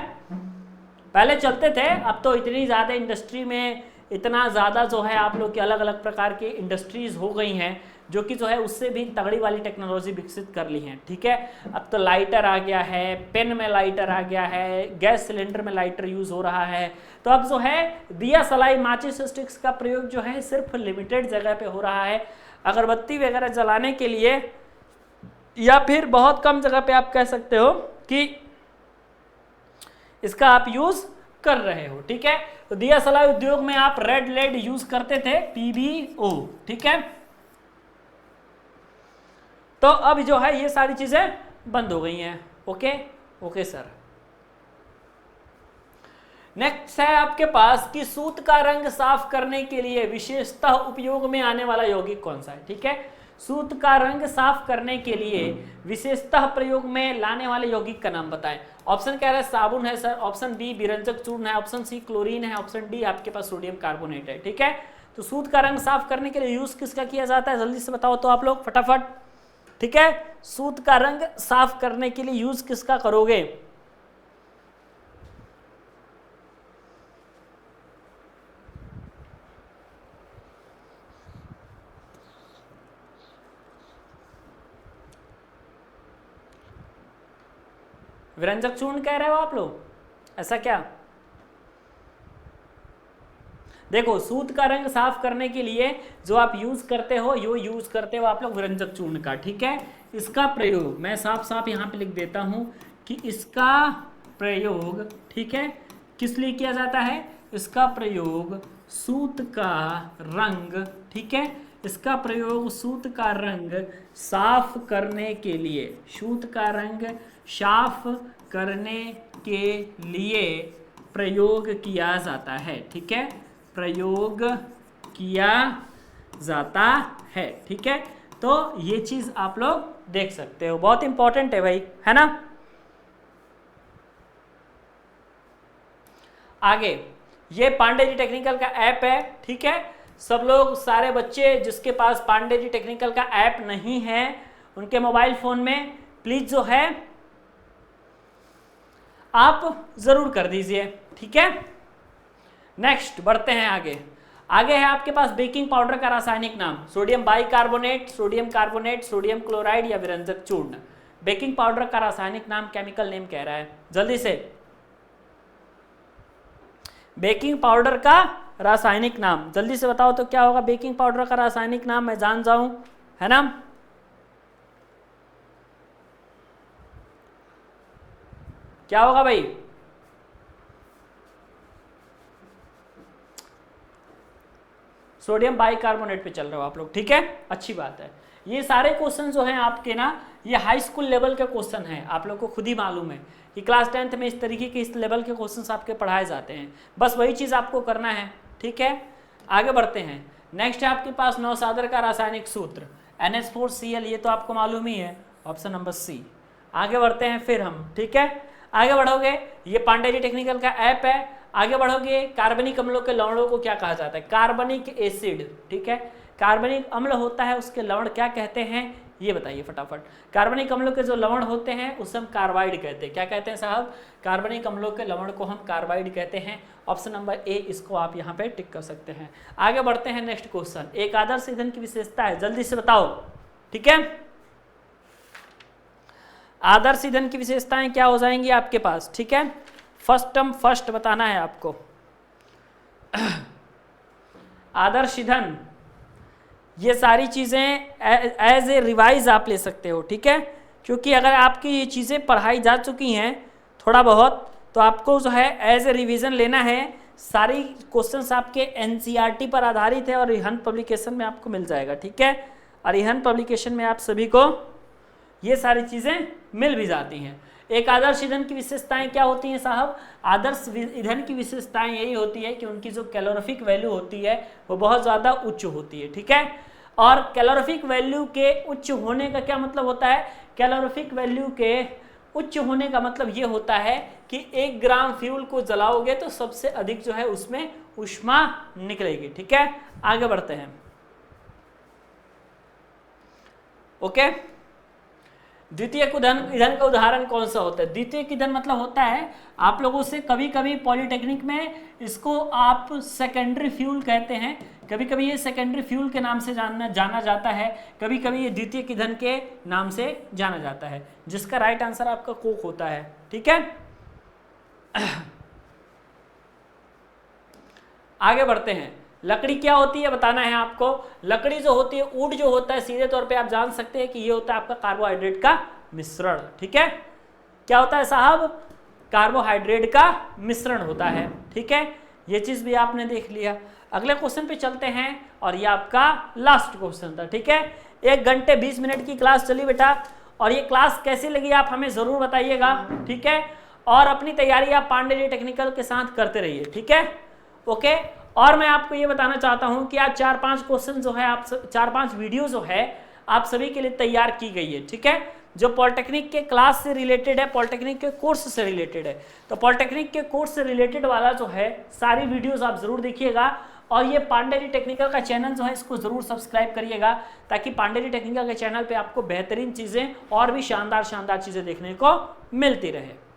पहले चलते थे, अब तो इतनी ज़्यादा इंडस्ट्री में इतना ज़्यादा जो है आप लोग की अलग अलग प्रकार की इंडस्ट्रीज़ हो गई हैं जो कि जो है उससे भी तगड़ी वाली टेक्नोलॉजी विकसित कर ली हैं, ठीक है। अब तो लाइटर आ गया है, पेन में लाइटर आ गया है, गैस सिलेंडर में लाइटर यूज़ हो रहा है। तो अब जो है दिया सलाई माचिस स्टिक्स का प्रयोग जो है सिर्फ लिमिटेड जगह पे हो रहा है। अगरबत्ती वगैरह जलाने के लिए या फिर बहुत कम जगह पे आप कह सकते हो कि इसका आप यूज़ कर रहे हो, ठीक है। तो दिया सलाई उद्योग में आप रेड लेड यूज करते थे, PbO, ठीक है। तो अब जो है ये सारी चीजें बंद हो गई हैं। Okay okay sir. नेक्स्ट है आपके पास कि सूत का रंग साफ करने के लिए विशेषतः उपयोग में आने वाला यौगिक कौन सा है, ठीक है। सूत का रंग साफ करने के लिए विशेषतः प्रयोग में लाने वाले यौगिक का नाम बताएं। ऑप्शन कह रहा है साबुन है सर, ऑप्शन बी विरंजक चूर्ण है, ऑप्शन सी क्लोरीन है, ऑप्शन डी आपके पास सोडियम कार्बोनेट है, ठीक है। तो सूत का रंग साफ करने के लिए यूज किसका किया जाता है, जल्दी से बताओ तो आप लोग फटाफट, ठीक है। सूत का रंग साफ करने के लिए यूज किसका करोगे? विरंजक चूर्ण कह रहे हो आप लोग, ऐसा क्या? देखो सूत का रंग साफ करने के लिए जो आप यूज करते हो, यूज करते हो आप लोग विरंजक चूर्ण का, ठीक है। इसका प्रयोग मैं साफ साफ यहां पे लिख देता हूं कि इसका प्रयोग, ठीक है, किस लिए किया जाता है? इसका प्रयोग सूत का रंग, ठीक है, इसका प्रयोग सूत का रंग साफ करने के लिए, सूत का रंग साफ करने के लिए प्रयोग किया जाता है, ठीक है, प्रयोग किया जाता है, ठीक है। तो ये चीज आप लोग देख सकते हो, बहुत इंपॉर्टेंट है भाई, है ना। आगे ये पांडे जी टेक्निकल का ऐप है, ठीक है। सब लोग सारे बच्चे जिसके पास पांडे जी टेक्निकल का ऐप नहीं है उनके मोबाइल फोन में प्लीज जो है आप जरूर कर दीजिए, ठीक है। नेक्स्ट बढ़ते हैं आगे। आगे है आपके पास बेकिंग पाउडर का रासायनिक नाम, sodium bicarbonate, sodium carbonate, sodium chloride या विरंजक चूर्ण। बेकिंग पाउडर का रासायनिक नाम, केमिकल नेम कह रहा है, जल्दी से। बेकिंग पाउडर का रासायनिक नाम जल्दी से बताओ तो क्या होगा? बेकिंग पाउडर का रासायनिक नाम मैं जान जाऊं, है ना। क्या होगा भाई? सोडियम बाइकार्बोनेट पे चल रहे हो आप लोग, ठीक है, अच्छी बात है। ये सारे क्वेश्चन जो हैं आपके ना, ये हाई स्कूल लेवल के क्वेश्चन हैं, आप लोग को खुद ही मालूम है कि क्लास 10th में इस तरीके के इस लेवल के क्वेश्चंस आपके पढ़ाए जाते हैं। बस वही चीज़ आपको करना है, ठीक है। आगे बढ़ते हैं। नेक्स्ट है आपके पास नौसादर का रासायनिक सूत्र NH4Cl, ये तो आपको मालूम ही है, ऑप्शन नंबर सी। आगे बढ़ते हैं फिर हम, ठीक है। आगे बढ़ोगे, ये पांडे जी टेक्निकल का ऐप है। आगे बढ़ोगे, कार्बनिक अम्लों के लवणों को क्या कहा जाता है? कार्बनिक एसिड, ठीक है। कार्बनिक अम्ल होता है उसके लवण क्या कहते हैं, ये बताइए फटाफट। कार्बनिक अम्लों के जो लवण होते हैं उसे हम कार्बाइड कहते हैं। क्या कहते हैं साहब? कार्बनिक अम्लों के लवण को हम कार्बाइड कहते हैं। ऑप्शन नंबर ए, इसको आप यहाँ पे टिक कर सकते हैं। आगे बढ़ते हैं नेक्स्ट क्वेश्चन। एक आदर्श ईंधन की विशेषता है, जल्दी से बताओ, ठीक है। आदर्श ईंधन की विशेषताएं क्या हो जाएंगी आपके पास, ठीक है। फर्स्ट बताना है आपको। आदर्श ईंधन, ये सारी चीज़ें एज ए रिवाइज आप ले सकते हो, ठीक है, क्योंकि अगर आपकी ये चीज़ें पढ़ाई जा चुकी हैं थोड़ा बहुत, तो आपको जो है एज ए रिवीजन लेना है। सारी क्वेश्चंस आपके एनसीईआरटी पर आधारित है और रिहन पब्लिकेशन में आपको मिल जाएगा, ठीक है। और रिहन पब्लिकेशन में आप सभी को ये सारी चीज़ें मिल भी जाती हैं। एक आदर्श ईंधन की विशेषताएं क्या होती हैं साहब? आदर्श ईंधन की विशेषताएं यही होती है कि उनकी जो कैलोरीफिक वैल्यू होती है वो बहुत ज़्यादा उच्च होती है, ठीक है। और कैलोरीफिक वैल्यू के उच्च होने का क्या मतलब होता है? कैलोरीफिक वैल्यू के उच्च होने का मतलब ये होता है कि 1 ग्राम फ्यूल को जलाओगे तो सबसे अधिक जो है उसमें ऊष्मा निकलेगी, ठीक है। आगे बढ़ते हैं। ओके, द्वितीयक ईंधन का उदाहरण कौन सा होता है? द्वितीयक ईंधन मतलब होता है, आप लोगों से कभी कभी पॉलिटेक्निक में इसको आप सेकेंडरी फ्यूल कहते हैं, कभी कभी ये सेकेंडरी फ्यूल के नाम से जाना जाता है, कभी कभी ये द्वितीयक ईंधन के नाम से जाना जाता है, जिसका राइट आंसर आपका कोक होता है, ठीक है। आगे बढ़ते हैं। लकड़ी क्या होती है बताना है आपको। लकड़ी जो होती है, वुड जो होता है, सीधे तौर पे आप जान सकते हैं कि ये होता है आपका कार्बोहाइड्रेट का मिश्रण, ठीक है। क्या होता है साहब? कार्बोहाइड्रेट का मिश्रण होता है, ठीक है। ये चीज भी आपने देख लिया। अगले क्वेश्चन पे चलते हैं और ये आपका लास्ट क्वेश्चन था, ठीक है। 1 घंटे 20 मिनट की क्लास चली बेटा, और ये क्लास कैसी लगी आप हमें जरूर बताइएगा, ठीक है। और अपनी तैयारी आप पांडेय टेक्निकल के साथ करते रहिए, ठीक है। ओके, और मैं आपको ये बताना चाहता हूं कि आज 4-5 क्वेश्चन जो है, आप 4-5 वीडियो जो है आप सभी के लिए तैयार की गई है, ठीक है, जो पॉलिटेक्निक के क्लास से रिलेटेड है, पॉलिटेक्निक के कोर्स से रिलेटेड है। तो पॉलिटेक्निक के कोर्स से रिलेटेड वाला जो है सारी वीडियोस आप जरूर देखिएगा, और ये पांडेय टेक्निकल का चैनल जो है इसको जरूर सब्सक्राइब करिएगा, ताकि पांडेय टेक्निकल के चैनल पे आपको बेहतरीन चीज़ें और भी शानदार चीज़ें देखने को मिलती रहे।